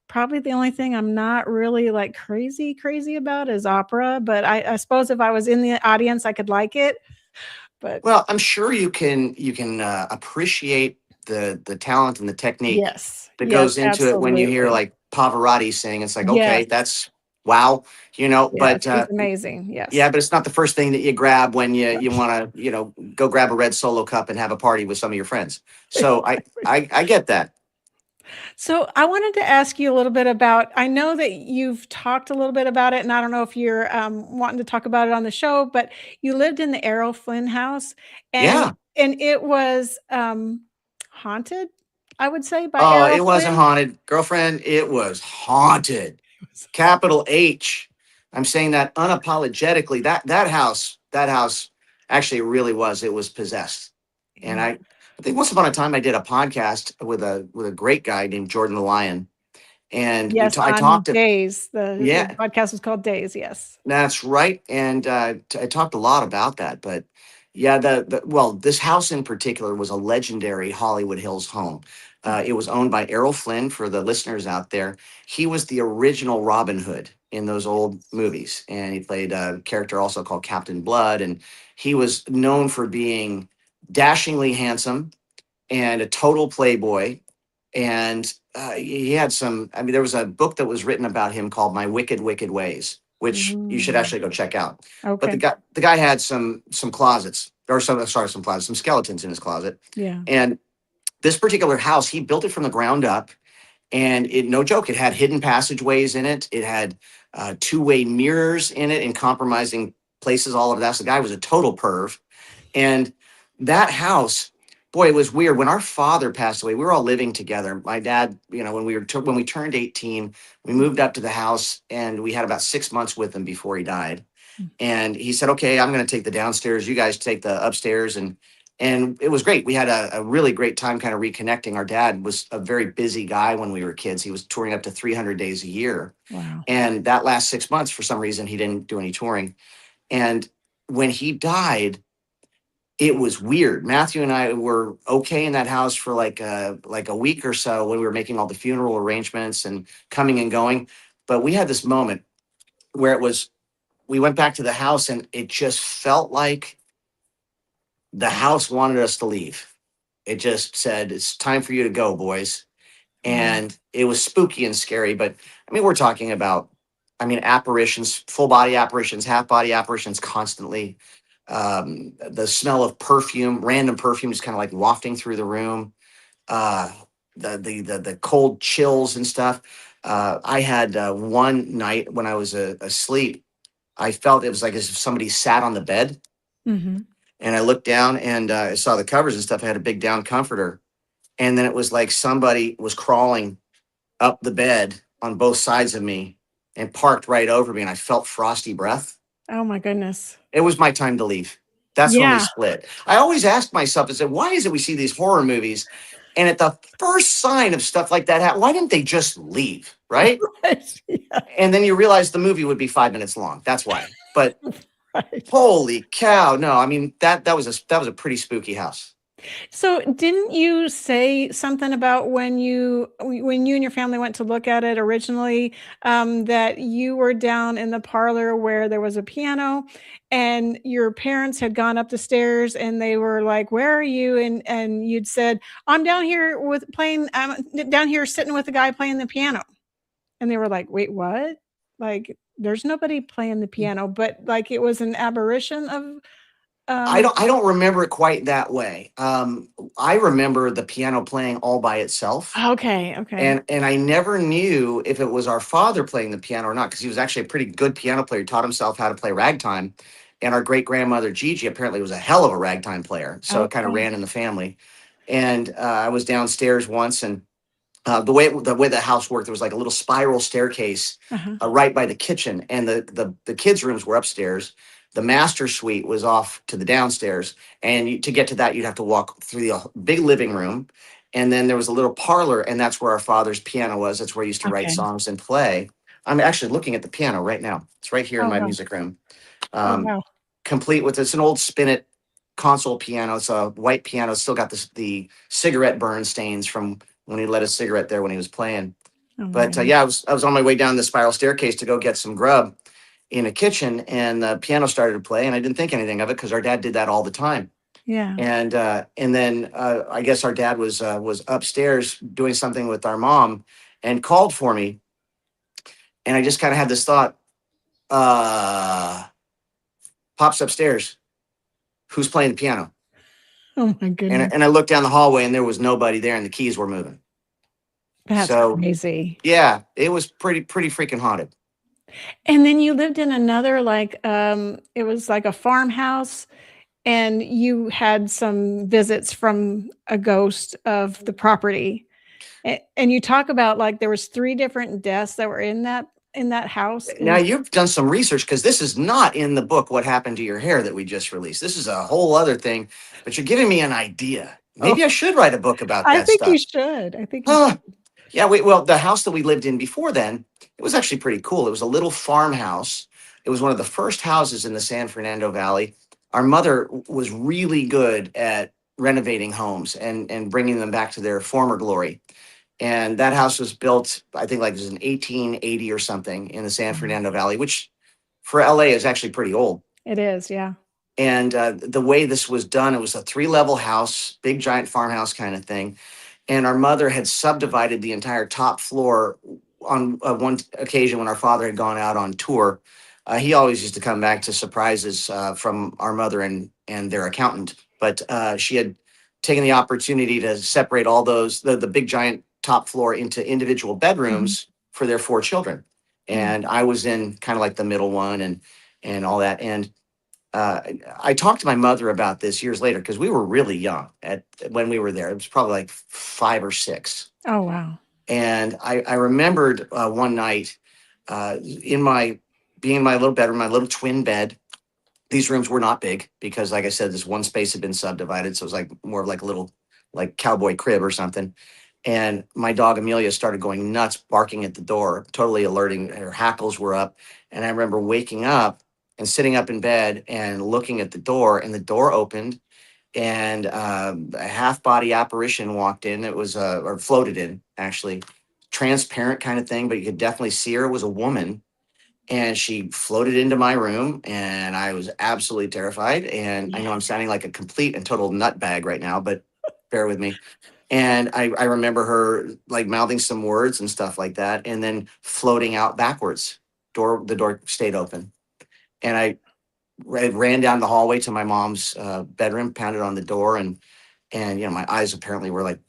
[SPEAKER 6] Probably the only thing I'm not really like crazy about is opera, but I suppose if I was in the audience, I could like it. But
[SPEAKER 7] well, I'm sure you can appreciate the talent and the technique that goes into it when you hear like Pavarotti sing. It's like, okay, that's wow, but
[SPEAKER 6] he's amazing. Yes.
[SPEAKER 7] Yeah, but it's not the first thing that you grab when you want to, go grab a red Solo cup and have a party with some of your friends. So I get that.
[SPEAKER 6] So I wanted to ask you a little bit about, I know that you've talked a little bit about it, and I don't know if you're wanting to talk about it on the show, but you lived in the Errol Flynn house, and it was haunted, I would say, by Errol
[SPEAKER 7] it wasn't
[SPEAKER 6] Flynn.
[SPEAKER 7] haunted, girlfriend. It was haunted. Capital H. I'm saying that unapologetically. That house actually really was. It was possessed. And I think once upon a time I did a podcast with a great guy named Jordan the Lion. And
[SPEAKER 6] yes,
[SPEAKER 7] I
[SPEAKER 6] on
[SPEAKER 7] talked to
[SPEAKER 6] Days. The podcast was called Days. Yes,
[SPEAKER 7] that's right. And I talked a lot about that. But yeah, this house in particular was a legendary Hollywood Hills home. It was owned by Errol Flynn. For the listeners out there, he was the original Robin Hood in those old movies, and he played a character also called Captain Blood. And he was known for being dashingly handsome and a total playboy. And he had there was a book that was written about him called My Wicked, Wicked Ways, which you should actually go check out.
[SPEAKER 6] Okay.
[SPEAKER 7] But the guy had some closets, or some skeletons in his closet.
[SPEAKER 6] Yeah.
[SPEAKER 7] And this particular house, he built it from the ground up, and no joke, it had hidden passageways in it. It had two-way mirrors in it in compromising places, all of that. So the guy was a total perv. And that house, boy, it was weird. When our father passed away, we were all living together. My dad, when we turned 18, we moved up to the house, and we had about 6 months with him before he died. And he said, okay, I'm going to take the downstairs. You guys take the upstairs. And it was great. We had a really great time kind of reconnecting. Our dad was a very busy guy when we were kids. He was touring up to 300 days a year.
[SPEAKER 6] Wow.
[SPEAKER 7] And that last 6 months, for some reason, he didn't do any touring. And when he died, it was weird. Matthew and I were okay in that house for like a week or so when we were making all the funeral arrangements and coming and going. But we had this moment where we went back to the house, and it just felt like the house wanted us to leave. It just said, it's time for you to go, boys. And it was spooky and scary. But I mean, we're talking about, apparitions, full body apparitions, half body apparitions constantly. The smell of perfume, random perfume, just kind of like wafting through the room. The cold chills and stuff. I had one night when I was asleep, I felt it was like as if somebody sat on the bed.
[SPEAKER 6] Mm-hmm.
[SPEAKER 7] And I looked down, and I saw the covers and stuff. I had a big down comforter. And then it was like somebody was crawling up the bed on both sides of me and parked right over me. And I felt frosty breath.
[SPEAKER 6] Oh my goodness.
[SPEAKER 7] It was my time to leave. That's when we split. I always asked myself, I said, why is it we see these horror movies And at the first sign of stuff like that happen, why didn't they just leave? Right.
[SPEAKER 6] Yeah,
[SPEAKER 7] And then you realize the movie would be 5 minutes long. That's why. But
[SPEAKER 6] right.
[SPEAKER 7] holy cow. No, I mean, that was a pretty spooky house.
[SPEAKER 6] So didn't you say something about when you and your family went to look at it originally, that you were down in the parlor where there was a piano and your parents had gone up the stairs and they were like, "Where are you?" And you'd said, "I'm down here with playing, I'm down here sitting with the guy playing the piano." And they were like, "Wait, what?" Like, there's nobody playing the piano, but like it was an aberration of um
[SPEAKER 7] I don't remember it quite that way. I remember the piano playing all by itself.
[SPEAKER 6] okay, okay.
[SPEAKER 7] And I never knew if it was our father playing the piano or not, because he was actually a pretty good piano player. He taught himself how to play ragtime. And our great grandmother Gigi apparently was a hell of a ragtime player. So it kind of
[SPEAKER 6] Okay.
[SPEAKER 7] ran in the family. And I was downstairs once, and the way the house worked, there was like a little spiral staircase
[SPEAKER 6] Uh-huh.
[SPEAKER 7] right by the kitchen, and the kids' rooms were upstairs. The master suite was off to the downstairs, and to get to that, you'd have to walk through the big living room, and then there was a little parlor, and that's where our father's piano was. That's where he used to write
[SPEAKER 6] Okay.
[SPEAKER 7] songs and play. I'm actually looking at the piano right now. It's right here in
[SPEAKER 6] Oh,
[SPEAKER 7] my
[SPEAKER 6] wow.
[SPEAKER 7] music room,
[SPEAKER 6] Oh,
[SPEAKER 7] um,
[SPEAKER 6] wow.
[SPEAKER 7] complete with it's an old spinet console piano. It's a white piano. It's still got the cigarette burn stains from when he lit a cigarette there when he was playing.
[SPEAKER 6] Oh my
[SPEAKER 7] But
[SPEAKER 6] goodness.
[SPEAKER 7] yeah, I was on my way down the spiral staircase to go get some grub in a kitchen, and the piano started to play, and I didn't think anything of it because our dad did that all the time.
[SPEAKER 6] Yeah.
[SPEAKER 7] And then I guess our dad was upstairs doing something with our mom and called for me, and I just kind of had this thought, uh, pops upstairs, who's playing the piano?
[SPEAKER 6] Oh my goodness.
[SPEAKER 7] And I looked down the hallway, and there was nobody there, and the keys were moving.
[SPEAKER 6] That's
[SPEAKER 7] So
[SPEAKER 6] crazy.
[SPEAKER 7] yeah, it was pretty freaking haunted.
[SPEAKER 6] And then you lived in another like it was like a farmhouse and you had some visits from a ghost of the property. And you talk about like there was 3 different deaths that were in that house.
[SPEAKER 7] Now
[SPEAKER 6] And
[SPEAKER 7] you've done some research, because this is not in the book What Happened to Your Hair that we just released. This is a whole other thing, but you're giving me an idea.
[SPEAKER 6] oh,
[SPEAKER 7] Maybe I should write a book about
[SPEAKER 6] I
[SPEAKER 7] that
[SPEAKER 6] think you
[SPEAKER 7] stuff.
[SPEAKER 6] should. I think you
[SPEAKER 7] Huh.
[SPEAKER 6] should.
[SPEAKER 7] Yeah, well, the house that we lived in before then, it was actually pretty cool. It was a little farmhouse. It was one of the first houses in the San Fernando Valley. Our mother was really good at renovating homes and bringing them back to their former glory. And that house was built, I think, like it was in 1880 or something in the San
[SPEAKER 6] Wow.
[SPEAKER 7] Fernando Valley, which for LA is actually pretty old.
[SPEAKER 6] It is, yeah.
[SPEAKER 7] And the way this was done, it was a 3-level house, big giant farmhouse kind of thing. And our mother had subdivided the entire top floor on one occasion when our father had gone out on tour. He always used to come back to surprises from our mother and their accountant. But she had taken the opportunity to separate all the big giant top floor into individual bedrooms for their 4 children. And I was in kind of like the middle one and all that. And I talked to my mother about this years later, because we were really young when we were there. It was probably like 5 or 6.
[SPEAKER 6] Oh, wow.
[SPEAKER 7] And I remembered one night in my being in my little bedroom, my little twin bed. These rooms were not big because, like I said, this one space had been subdivided. So it was like more of like a little like cowboy crib or something. And my dog Amelia started going nuts, barking at the door, totally alerting. Her hackles were up. And I remember waking up and sitting up in bed and looking at the door, and the door opened, and a half body apparition walked in. It was or floated in, actually, transparent kind of thing, but you could definitely see her. It was a woman, and she floated into my room, and I was absolutely terrified. And I know I'm sounding like a complete and total nutbag right now, but bear with me. And I remember her like mouthing some words and stuff like that, and then floating out backwards. The door stayed open, and I ran down the hallway to my mom's bedroom, pounded on the door, and my eyes apparently were like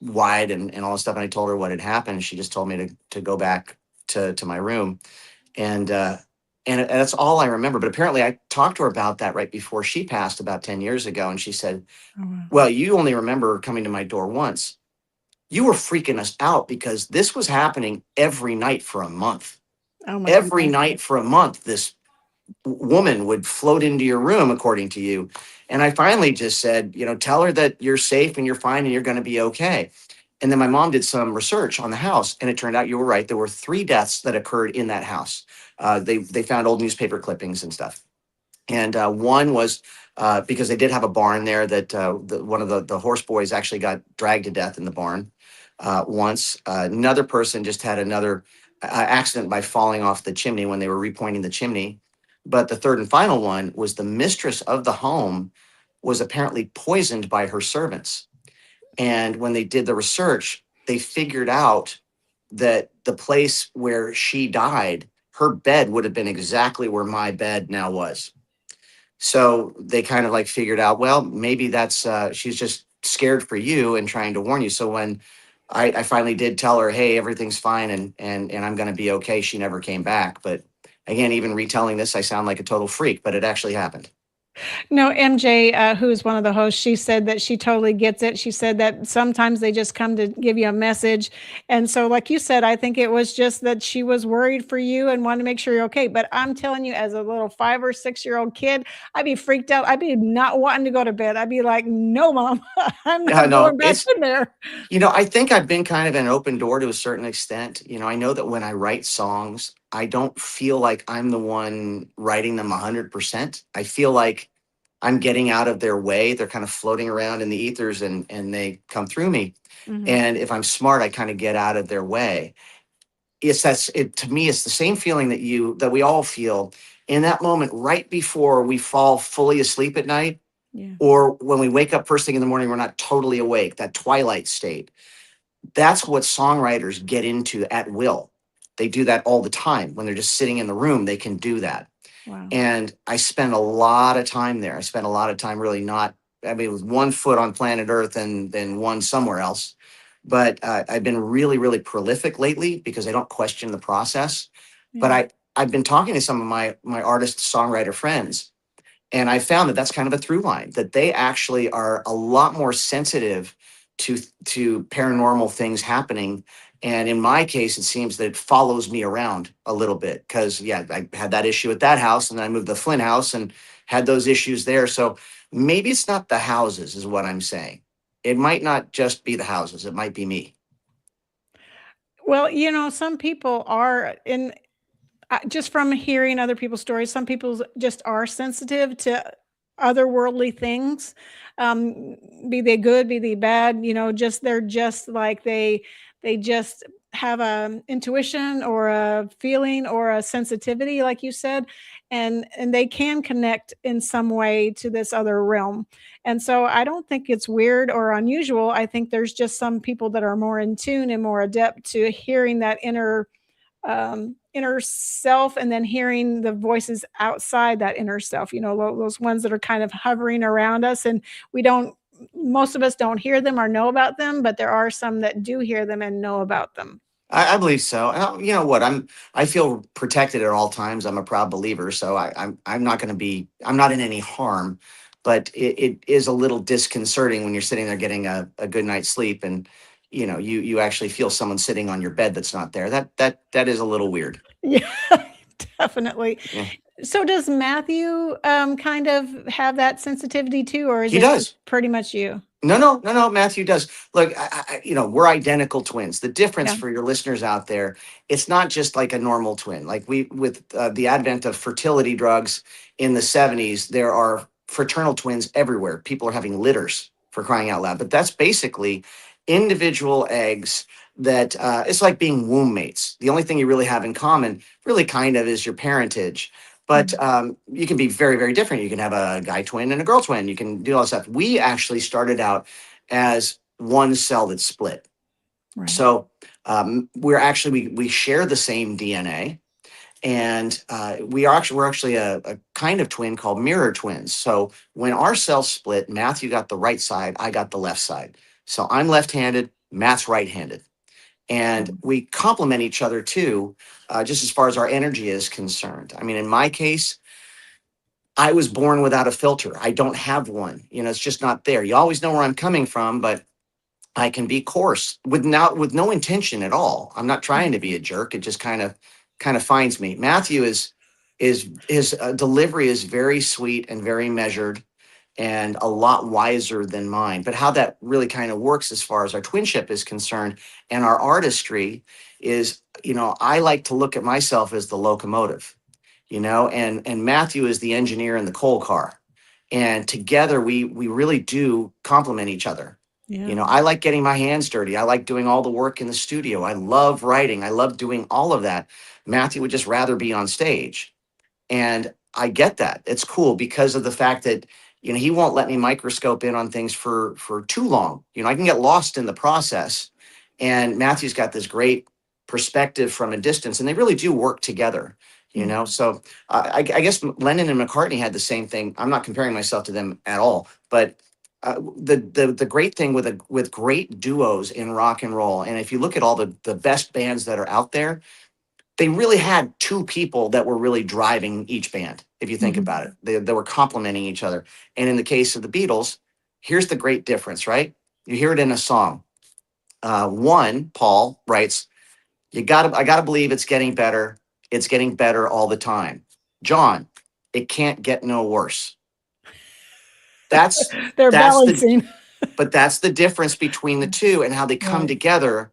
[SPEAKER 7] wide and all this stuff. And I told her what had happened. She just told me to go back to my room, and that's all I remember. But apparently, I talked to her about that right before she passed about 10 years ago, and she said,
[SPEAKER 6] Oh, wow.
[SPEAKER 7] "Well, you only remember coming to my door once. You were freaking us out because this was happening every night for a month.
[SPEAKER 6] Oh my
[SPEAKER 7] Every
[SPEAKER 6] goodness.
[SPEAKER 7] night for a month, this woman would float into your room, according to you. And I finally just said, tell her that you're safe and you're fine and you're going to be okay. And then my mom did some research on the house, and it turned out you were right. There were 3 deaths that occurred in that house. They found old newspaper clippings and stuff. And one was because they did have a barn there that one of the horse boys actually got dragged to death in the barn once. Another person just had another accident by falling off the chimney when they were repointing the chimney. But the third and final one was the mistress of the home was apparently poisoned by her servants. And when they did the research, they figured out that the place where she died, her bed would have been exactly where my bed now was. So they kind of like figured out, well, maybe that's she's just scared for you and trying to warn you. So when I finally did tell her, hey, everything's fine and I'm going to be okay, she never came back. But again, even retelling this, I sound like a total freak, but it actually happened.
[SPEAKER 6] No, MJ, who's one of the hosts, she said that she totally gets it. She said that sometimes they just come to give you a message. And so, like you said, I think it was just that she was worried for you and wanted to make sure you're okay. But I'm telling you, as a little 5 or 6-year-old kid, I'd be freaked out. I'd be not wanting to go to bed. I'd be like, no, Mom, I'm not going back in there.
[SPEAKER 7] I think I've been kind of an open door to a certain extent. I know that when I write songs, I don't feel like I'm the one writing them 100%. I feel like I'm getting out of their way. They're kind of floating around in the ethers and they come through me. Mm-hmm. And if I'm smart, I kind of get out of their way. To me, it's the same feeling that we all feel in that moment right before we fall fully asleep at night. Yeah. Or when we wake up first thing in the morning, we're not totally awake, that twilight state. That's what songwriters get into at will. They do that all the time. When they're just sitting in the room, they can do that. Wow. And I spent a lot of time there. I spent a lot of time really with one foot on planet Earth and then one somewhere else. But I've been really, really prolific lately because I don't question the process. Yeah. But I've been talking to some of my artist songwriter friends, and I found that that's kind of a through line, that they actually are a lot more sensitive to paranormal things happening. And in my case, it seems that it follows me around a little bit because, I had that issue at that house and then I moved to the Flynn house and had those issues there. So maybe it's not the houses is what I'm saying. It might not just be the houses. It might be me.
[SPEAKER 6] Well, some people are just from hearing other people's stories, some people just are sensitive to otherworldly things, be they good, be they bad, they're just like they just have a intuition or a feeling or a sensitivity, like you said, and they can connect in some way to this other realm. And so I don't think it's weird or unusual. I think there's just some people that are more in tune and more adept to hearing that inner self, and then hearing the voices outside that inner self, those ones that are kind of hovering around us, and most of us don't hear them or know about them, but there are some that do hear them and know about them.
[SPEAKER 7] I believe so. You know what? I feel protected at all times. I'm a proud believer, so I'm not in any harm, but it is a little disconcerting when you're sitting there getting a good night's sleep and you actually feel someone sitting on your bed that's not there. That is a little weird.
[SPEAKER 6] Yeah, definitely. Yeah. So does Matthew kind of have that sensitivity too, or is it pretty much you?
[SPEAKER 7] No. Matthew does. Look, we're identical twins. The difference for your listeners out there, it's not just like a normal twin. Like with the advent of fertility drugs in the 70s, there are fraternal twins everywhere. People are having litters, for crying out loud. But that's basically individual eggs that it's like being womb mates. The only thing you really have in common really kind of is your parentage. But you can be very, very different. You can have a guy twin and a girl twin. You can do all that stuff. We actually started out as one cell that split. Right. So we're actually, we share the same DNA. And we're actually a kind of twin called mirror twins. So when our cells split, Matthew got the right side, I got the left side. So I'm left-handed, Matt's right-handed. And we complement each other too, just as far as our energy is concerned. I mean, in my case, I was born without a filter. I don't have one. It's just not there. You always know where I'm coming from, but I can be coarse with no intention at all. I'm not trying to be a jerk. It just kind of finds me. Matthew his delivery is very sweet and very measured. and a lot wiser than mine. But how that really kind of works as far as our twinship is concerned and our artistry is, I like to look at myself as the locomotive, and Matthew is the engineer in the coal car. And together we really do complement each other.
[SPEAKER 6] Yeah.
[SPEAKER 7] I like getting my hands dirty. I like doing all the work in the studio. I love writing. I love doing all of that. Matthew would just rather be on stage. And I get that. It's cool because of the fact that, he won't let me microscope in on things for too long. I can get lost in the process. And Matthew's got this great perspective from a distance, and they really do work together. So I guess Lennon and McCartney had the same thing. I'm not comparing myself to them at all, but the great thing with great duos in rock and roll, and if you look at all the best bands that are out there, they really had two people that were really driving each band. If you think about it, they were complementing each other. And in the case of the Beatles, here's the great difference, right? You hear it in a song. One, Paul writes, I gotta believe it's getting better. It's getting better all the time. John, it can't get no worse. That's
[SPEAKER 6] They're
[SPEAKER 7] that's the
[SPEAKER 6] balancing.
[SPEAKER 7] but that's the difference between the two and how they come
[SPEAKER 6] Right.
[SPEAKER 7] together.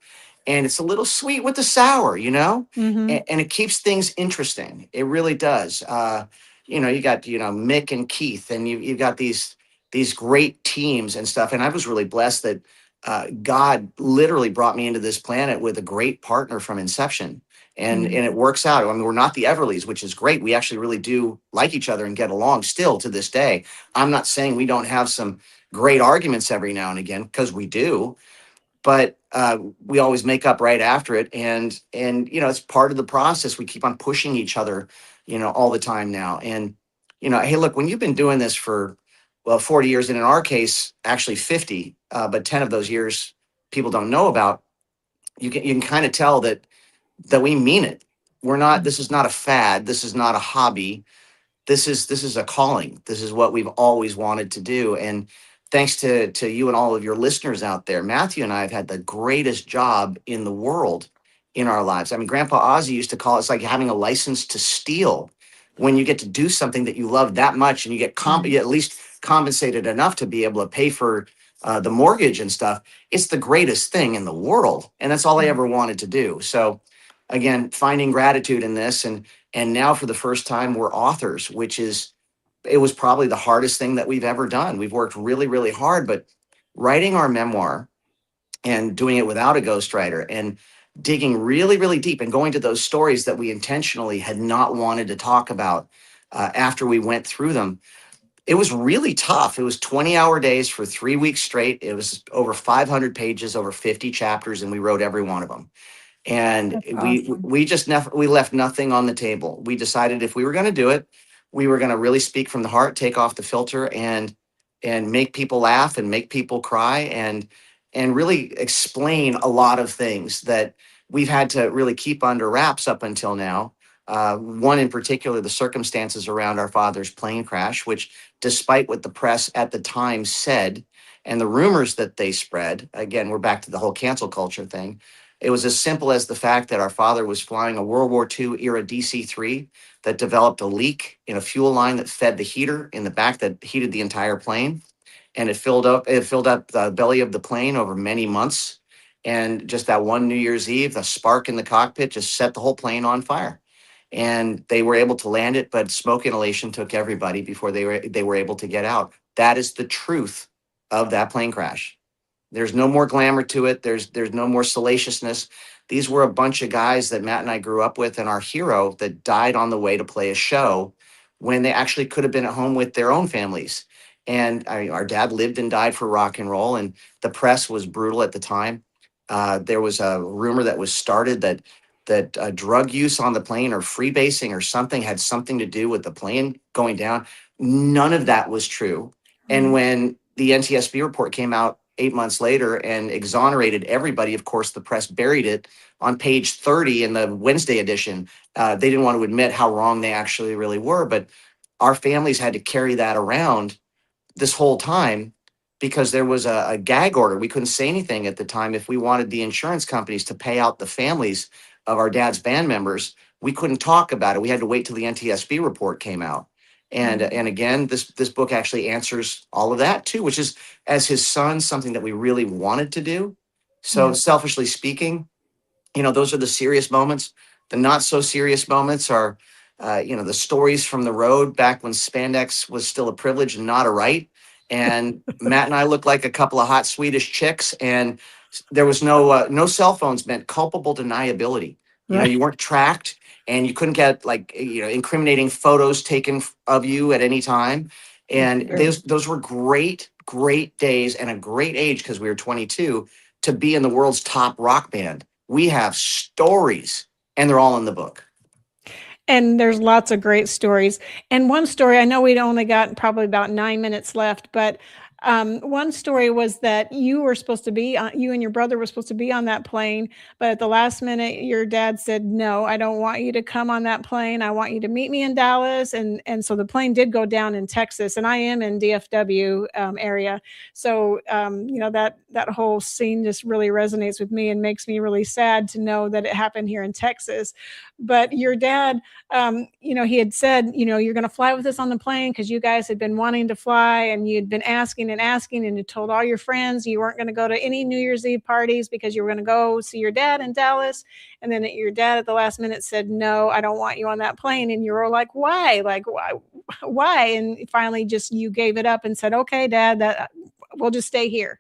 [SPEAKER 7] And it's a little sweet with the sour,
[SPEAKER 6] Mhm.
[SPEAKER 7] and it keeps things interesting. It really does. You got, Mick and Keith, and you've got these great teams and stuff. And I was really blessed that God literally brought me into this planet with a great partner from inception. And it works out. I mean, we're not the Everleys, which is great. We actually really do like each other and get along still to this day. I'm not saying we don't have some great arguments every now and again, because we do, but we always make up right after it. And it's part of the process. We keep on pushing each other, all the time now. And, hey, look, when you've been doing this for, 40 years, and in our case, actually 50, but 10 of those years people don't know about, you can kind of tell that we mean it. This is not a fad. This is not a hobby. This is a calling. This is what we've always wanted to do. And thanks to you and all of your listeners out there, Matthew and I have had the greatest job in the world in our lives. I mean, Grandpa Ozzy used to call it's like having a license to steal, when you get to do something that you love that much and you get you at least compensated enough to be able to pay for the mortgage and stuff. It's the greatest thing in the world. And that's all I ever wanted to do. So again, finding gratitude in this, and now for the first time we're authors, it was probably the hardest thing that we've ever done. We've worked really, really hard, but writing our memoir and doing it without a ghostwriter and digging really, really deep and going to those stories that we intentionally had not wanted to talk about after we went through them. It was really tough. It was 20-hour days for 3 weeks straight. It was over 500 pages, over 50 chapters, and we wrote every one of them. And
[SPEAKER 6] That's
[SPEAKER 7] we
[SPEAKER 6] awesome.
[SPEAKER 7] we just we left nothing on the table. We decided if we were going to do it, we were going to really speak from the heart, take off the filter, and make people laugh and make people cry, and really explain a lot of things that we've had to really keep under wraps up until now. One in particular, the circumstances around our father's plane crash, which, despite what the press at the time said and the rumors that they spread, again, we're back to the whole cancel culture thing. It was as simple as the fact that our father was flying a World War II era DC-3 that developed a leak in a fuel line that fed the heater in the back that heated the entire plane. And it filled up the belly of the plane over many months. And just that one New Year's Eve, the spark in the cockpit just set the whole plane on fire. And they were able to land it, but smoke inhalation took everybody before they were able to get out. That is the truth of that plane crash. There's no more glamour to it. There's no more salaciousness. These were a bunch of guys that Matt and I grew up with, and our hero that died on the way to play a show when they actually could have been at home with their own families. And our dad lived and died for rock and roll, and the press was brutal at the time. There was a rumor that was started that drug use on the plane or freebasing or something had something to do with the plane going down. None of that was true. And when the NTSB report came out 8 months later and exonerated everybody, of course, the press buried it on page 30 in the Wednesday edition. They didn't want to admit how wrong they actually really were, but our families had to carry that around this whole time because there was a gag order. We couldn't say anything at the time. If we wanted the insurance companies to pay out the families of our dad's band members, we couldn't talk about it. We had to wait till the NTSB report came out. And again, this book actually answers all of that too, which is, as his son, something that we really wanted to do. So
[SPEAKER 6] Yeah.
[SPEAKER 7] selfishly speaking, those are the serious moments. The not so serious moments are, the stories from the road back when spandex was still a privilege and not a right. And Matt and I looked like a couple of hot Swedish chicks, and there was no cell phones meant culpable deniability.
[SPEAKER 6] Right.
[SPEAKER 7] You weren't tracked, and you couldn't get incriminating photos taken of you at any time. And those were great, great days and a great age, because we were 22, to be in the world's top rock band. We have stories, and they're all in the book.
[SPEAKER 6] And there's lots of great stories. And one story, I know we'd only got probably about 9 minutes left, but one story was that you and your brother were supposed to be on that plane, but at the last minute, your dad said, "No, I don't want you to come on that plane. I want you to meet me in Dallas." And so the plane did go down in Texas, and I am in DFW area. So, that whole scene just really resonates with me and makes me really sad to know that it happened here in Texas. But your dad, he had said, "You're going to fly with us on the plane," because you guys had been wanting to fly and you'd been asking and you told all your friends you weren't going to go to any New Year's Eve parties because you were going to go see your dad in Dallas. And then your dad at the last minute said, "No, I don't want you on that plane." And you were like, "Why? Like, why?" And finally just you gave it up and said, "Okay, Dad, that we'll just stay here."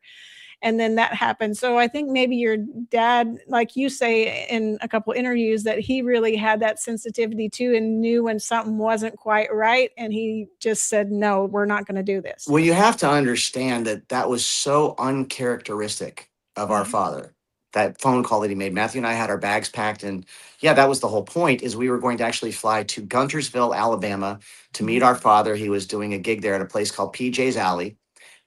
[SPEAKER 6] And then that happened. So I think maybe your dad, like you say in a couple interviews, that he really had that sensitivity too and knew when something wasn't quite right. And he just said, "No, we're not going to do this."
[SPEAKER 7] Well, you have to understand that was so uncharacteristic of our father. That phone call that he made. Matthew and I had our bags packed, and yeah, that was the whole point. Is we were going to actually fly to Guntersville, Alabama, to meet our father. He was doing a gig there at a place called PJ's Alley,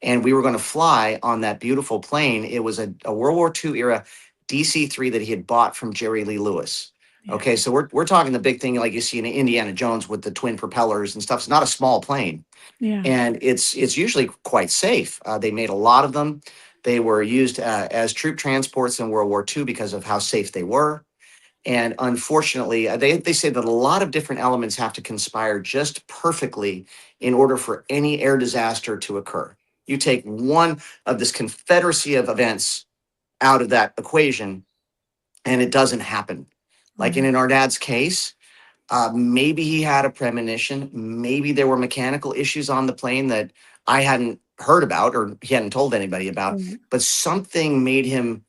[SPEAKER 7] and we were going to fly on that beautiful plane. It was a World War II era DC-3 that he had bought from Jerry Lee Lewis.
[SPEAKER 6] Yeah.
[SPEAKER 7] Okay, so we're talking the big thing like you see in Indiana Jones with the twin propellers and stuff. It's not a small plane.
[SPEAKER 6] Yeah.
[SPEAKER 7] And it's usually quite safe. They made a lot of them. They were used as troop transports in World War II because of how safe they were. And unfortunately, they say that a lot of different elements have to conspire just perfectly in order for any air disaster to occur. You take one of this confederacy of events out of that equation, and it doesn't happen. Like in our dad's case, maybe he had a premonition. Maybe there were mechanical issues on the plane that I hadn't heard about or he hadn't told anybody about, but something made him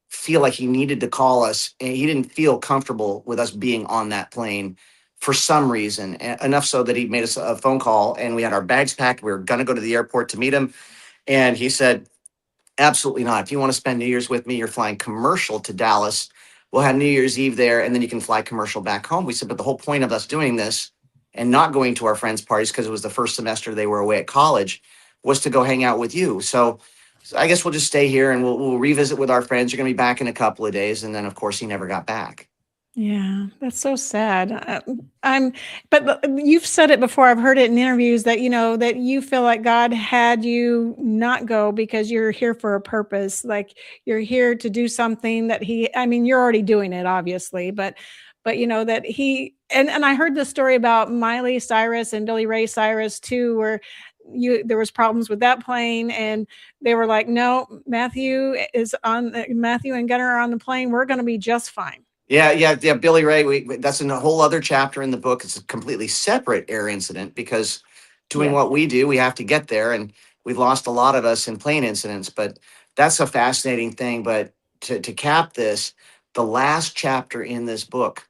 [SPEAKER 7] feel like he needed to call us, and he didn't feel comfortable with us being on that plane for some reason, enough so that he made us a phone call, and we had our bags packed. We were going to go to the airport to meet him. And he said, "Absolutely not. If you want to spend New Year's with me, you're flying commercial to Dallas. We'll have New Year's Eve there, and then you can fly commercial back home." We said, "But the whole point of us doing this and not going to our friends' parties, because it was the first semester they were away at college, was to go hang out with you. So I guess we'll just stay here and we'll revisit with our friends. You're going to be back in a couple of days." And then, of course, he never got back.
[SPEAKER 6] Yeah, that's so sad. But you've said it before. I've heard it in interviews that, that you feel like God had you not go because you're here for a purpose. Like you're here to do something that you're already doing it, obviously, but that and I heard the story about Miley Cyrus and Billy Ray Cyrus too, where there was problems with that plane and they were like, "No, Matthew and Gunnar are on the plane. We're going to be just fine."
[SPEAKER 7] Yeah. Billy Ray, that's in a whole other chapter in the book. It's a completely separate air incident because doing what we do, we have to get there. And we've lost a lot of us in plane incidents, but that's a fascinating thing. But to cap this, the last chapter in this book,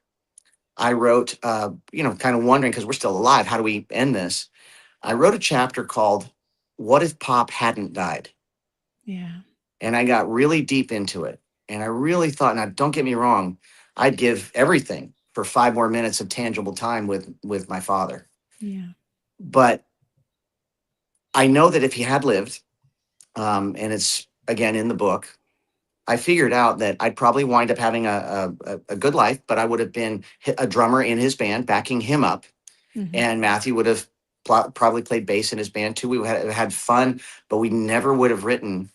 [SPEAKER 7] I wrote, kind of wondering, because we're still alive, how do we end this? I wrote a chapter called "What If Pop Hadn't Died?"
[SPEAKER 6] Yeah.
[SPEAKER 7] And I got really deep into it. And I really thought, now don't get me wrong, I'd give everything for 5 more minutes of tangible time with my father.
[SPEAKER 6] Yeah.
[SPEAKER 7] But I know that if he had lived, and it's again in the book, I figured out that I'd probably wind up having a good life, but I would have been a drummer in his band, backing him up. And Matthew would have probably played bass in his band too. We would have had fun, but we never would have written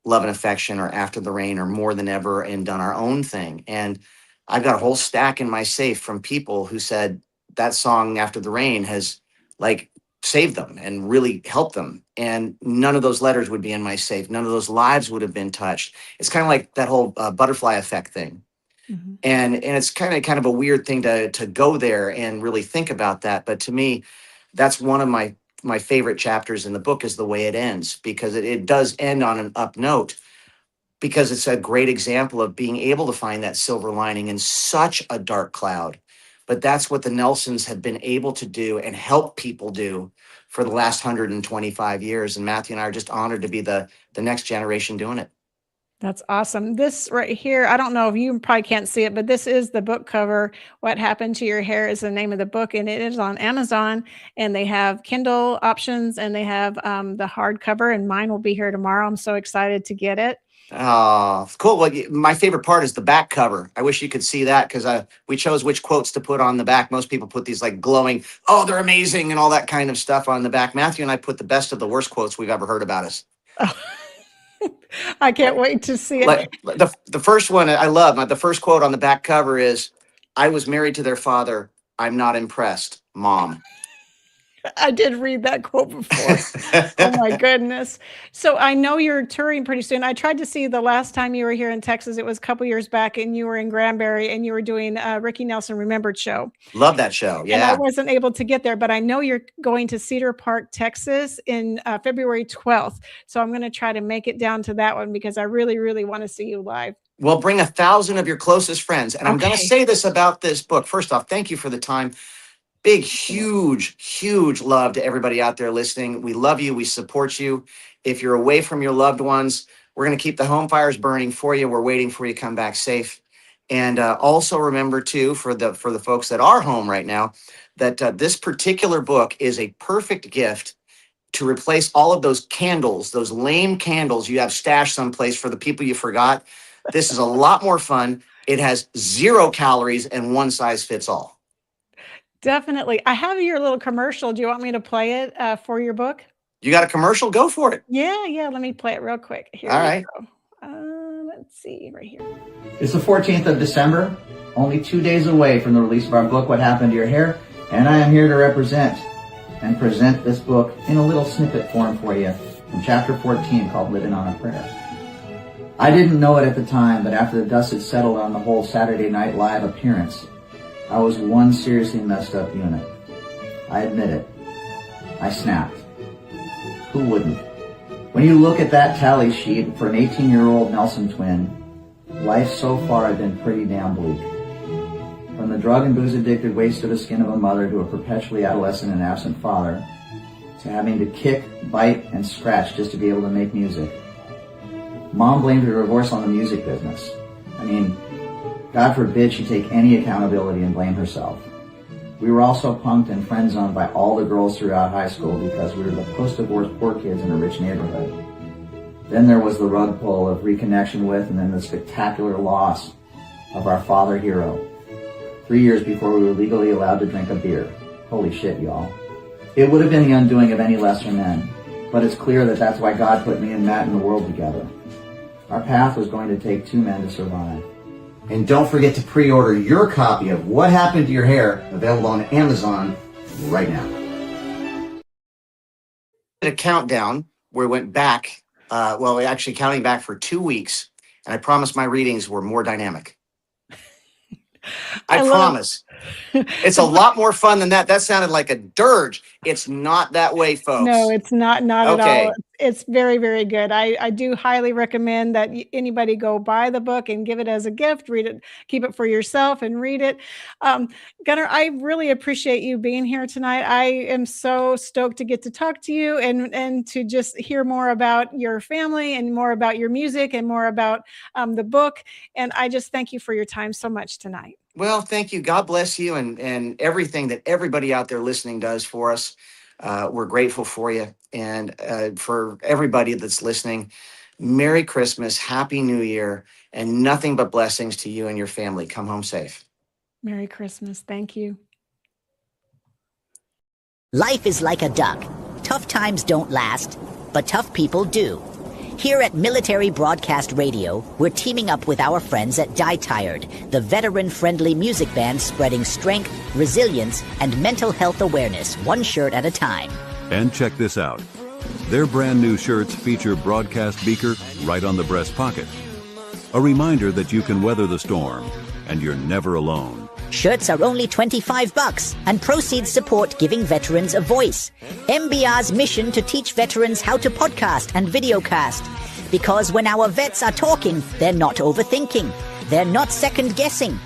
[SPEAKER 7] Love and Affection or After the Rain or More Than Ever and done our own thing. And I've got a whole stack in my safe from people who said that song After the Rain has like save them and really help them. And none of those letters would be in my safe. None of those lives would have been touched. It's kind of like that whole butterfly effect thing.
[SPEAKER 6] Mhm.
[SPEAKER 7] And it's kind of a weird thing to go there and really think about that. But to me, that's one of my favorite chapters in the book, is the way it ends, because it does end on an up note, because it's a great example of being able to find that silver lining in such a dark cloud. But that's what the Nelsons have been able to do and help people do for the last 125 years. And Matthew and I are just honored to be the next generation doing it.
[SPEAKER 6] That's awesome. This right here, I don't know if you probably can't see it, but this is the book cover. What Happened to Your Hair is the name of the book, and it is on Amazon, and they have Kindle options, and they have the hardcover, and mine will be here tomorrow. I'm so excited to get it.
[SPEAKER 7] Oh, cool. Well, my favorite part is the back cover. I wish you could see that, because we chose which quotes to put on the back. Most people put these like glowing, oh, they're amazing, and all that kind of stuff on the back. Matthew and I put the best of the worst quotes we've ever heard about us.
[SPEAKER 6] I can't wait to see it.
[SPEAKER 7] Like the first one I love. The first quote on the back cover is, "I was married to their father. I'm not impressed, Mom."
[SPEAKER 6] I did read that quote before. Oh my goodness. So I know you're touring pretty soon. I tried to see the last time you were here in Texas. It was a couple years back, and you were in Granbury, and you were doing Ricky Nelson Remembered show.
[SPEAKER 7] Love that show.
[SPEAKER 6] And I
[SPEAKER 7] Yeah.
[SPEAKER 6] wasn't able to get there, but I know you're going to Cedar Park, Texas in February 12th. So I'm going to try to make it down to that one, because I really, really want to see you live.
[SPEAKER 7] Well, bring 1,000 of your closest friends. And I'm going to
[SPEAKER 6] Okay.
[SPEAKER 7] say this about this book. First off, thank you for the time. Big, huge love to everybody out there listening. We love you. We support you. If you're away from your loved ones, we're going to keep the home fires burning for you. We're waiting for you to come back safe. And also remember, too, for the folks that are home right now, that this particular book is a perfect gift to replace all of those candles, those lame candles you have stashed someplace for the people you forgot. This is a lot more fun. It has 0 calories and one size fits all.
[SPEAKER 6] Definitely. I have your little commercial. Do you want me to play it for your book?
[SPEAKER 7] You got a commercial? Go for it.
[SPEAKER 6] Yeah. Let me play it real quick. Here
[SPEAKER 7] All
[SPEAKER 6] we
[SPEAKER 7] right.
[SPEAKER 6] go. Let's see right here.
[SPEAKER 8] It's the 14th of December, only 2 days away from the release of our book, What Happened to Your Hair, and I am here to represent and present this book in a little snippet form for you from chapter 14 called Living on a Prayer. I didn't know it at the time, but after the dust had settled on the whole Saturday Night Live appearance, I was one seriously messed up unit. I admit it. I snapped. Who wouldn't? When you look at that tally sheet for an 18-year-old Nelson twin, life so far had been pretty damn bleak. From the drug and booze-addicted waste of the skin of a mother to a perpetually adolescent and absent father, to having to kick, bite, and scratch just to be able to make music. Mom blamed her divorce on the music business. I mean, God forbid she take any accountability and blame herself. We were also punked and friend-zoned by all the girls throughout high school because we were the post-divorce poor kids in a rich neighborhood. Then there was the rug pull of reconnection with, and then the spectacular loss of our father hero. 3 years before we were legally allowed to drink a beer. Holy shit, y'all. It would have been the undoing of any lesser men, but it's clear that that's why God put me and Matt in the world together. Our path was going to take 2 men to survive. And don't forget to pre-order your copy of What Happened to Your Hair, available on Amazon right now.
[SPEAKER 7] A countdown where we went back, we actually counting back for 2 weeks, and I promised my readings were more dynamic. I promise. It's a lot more fun than that. That sounded like a dirge. It's not that way, folks.
[SPEAKER 6] No, it's not at
[SPEAKER 7] Okay.
[SPEAKER 6] all. It's very, very good. I do highly recommend that anybody go buy the book and give it as a gift, read it, keep it for yourself and read it. Gunnar, I really appreciate you being here tonight. I am so stoked to get to talk to you and to just hear more about your family and more about your music and more about the book. And I just thank you for your time so much tonight.
[SPEAKER 7] Well, thank you. God bless you, and everything that everybody out there listening does for us. We're grateful for you. And for everybody that's listening, Merry Christmas, Happy New Year, and nothing but blessings to you and your family. Come home safe.
[SPEAKER 6] Merry Christmas. Thank you.
[SPEAKER 9] Life is like a duck. Tough times don't last, but tough people do. Here at Military Broadcast Radio, we're teaming up with our friends at Die Tired, the veteran-friendly music band spreading strength, resilience, and mental health awareness one shirt at a time.
[SPEAKER 10] And check this out. Their brand new shirts feature broadcast beaker right on the breast pocket. A reminder that you can weather the storm, and you're never alone.
[SPEAKER 9] Shirts are only $25, and proceeds support giving veterans a voice. MBR's mission to teach veterans how to podcast and videocast. Because when our vets are talking, they're not overthinking. They're not second-guessing.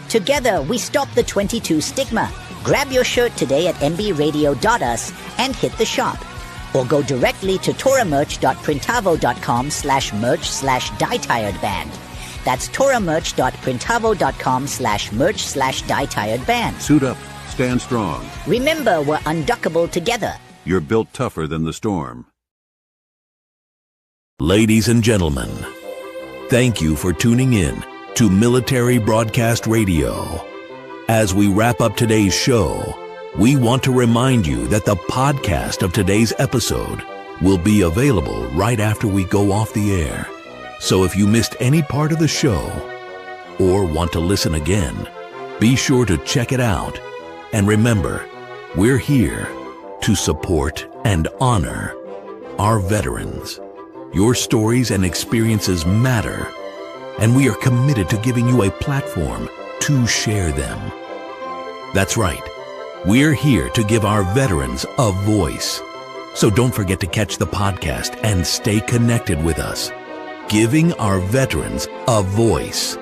[SPEAKER 9] Together, we stop the 22 stigma. Grab your shirt today at mbradio.us and hit the shop. Or go directly to toramerch.printavo.com/merch/dietiredband. That's toramerch.printavo.com/merch/dietiredband.
[SPEAKER 10] Suit up, stand strong.
[SPEAKER 9] Remember, we're unduckable together.
[SPEAKER 10] You're built tougher than the storm.
[SPEAKER 1] Ladies and gentlemen, thank you for tuning in to Military Broadcast Radio. As we wrap up today's show, we want to remind you that the podcast of today's episode will be available right after we go off the air. So if you missed any part of the show or want to listen again, be sure to check it out. And remember, we're here to support and honor our veterans. Your stories and experiences matter, and we are committed to giving you a platform to share them. That's right. We're here to give our veterans a voice. So don't forget to catch the podcast and stay connected with us. Giving our veterans a voice.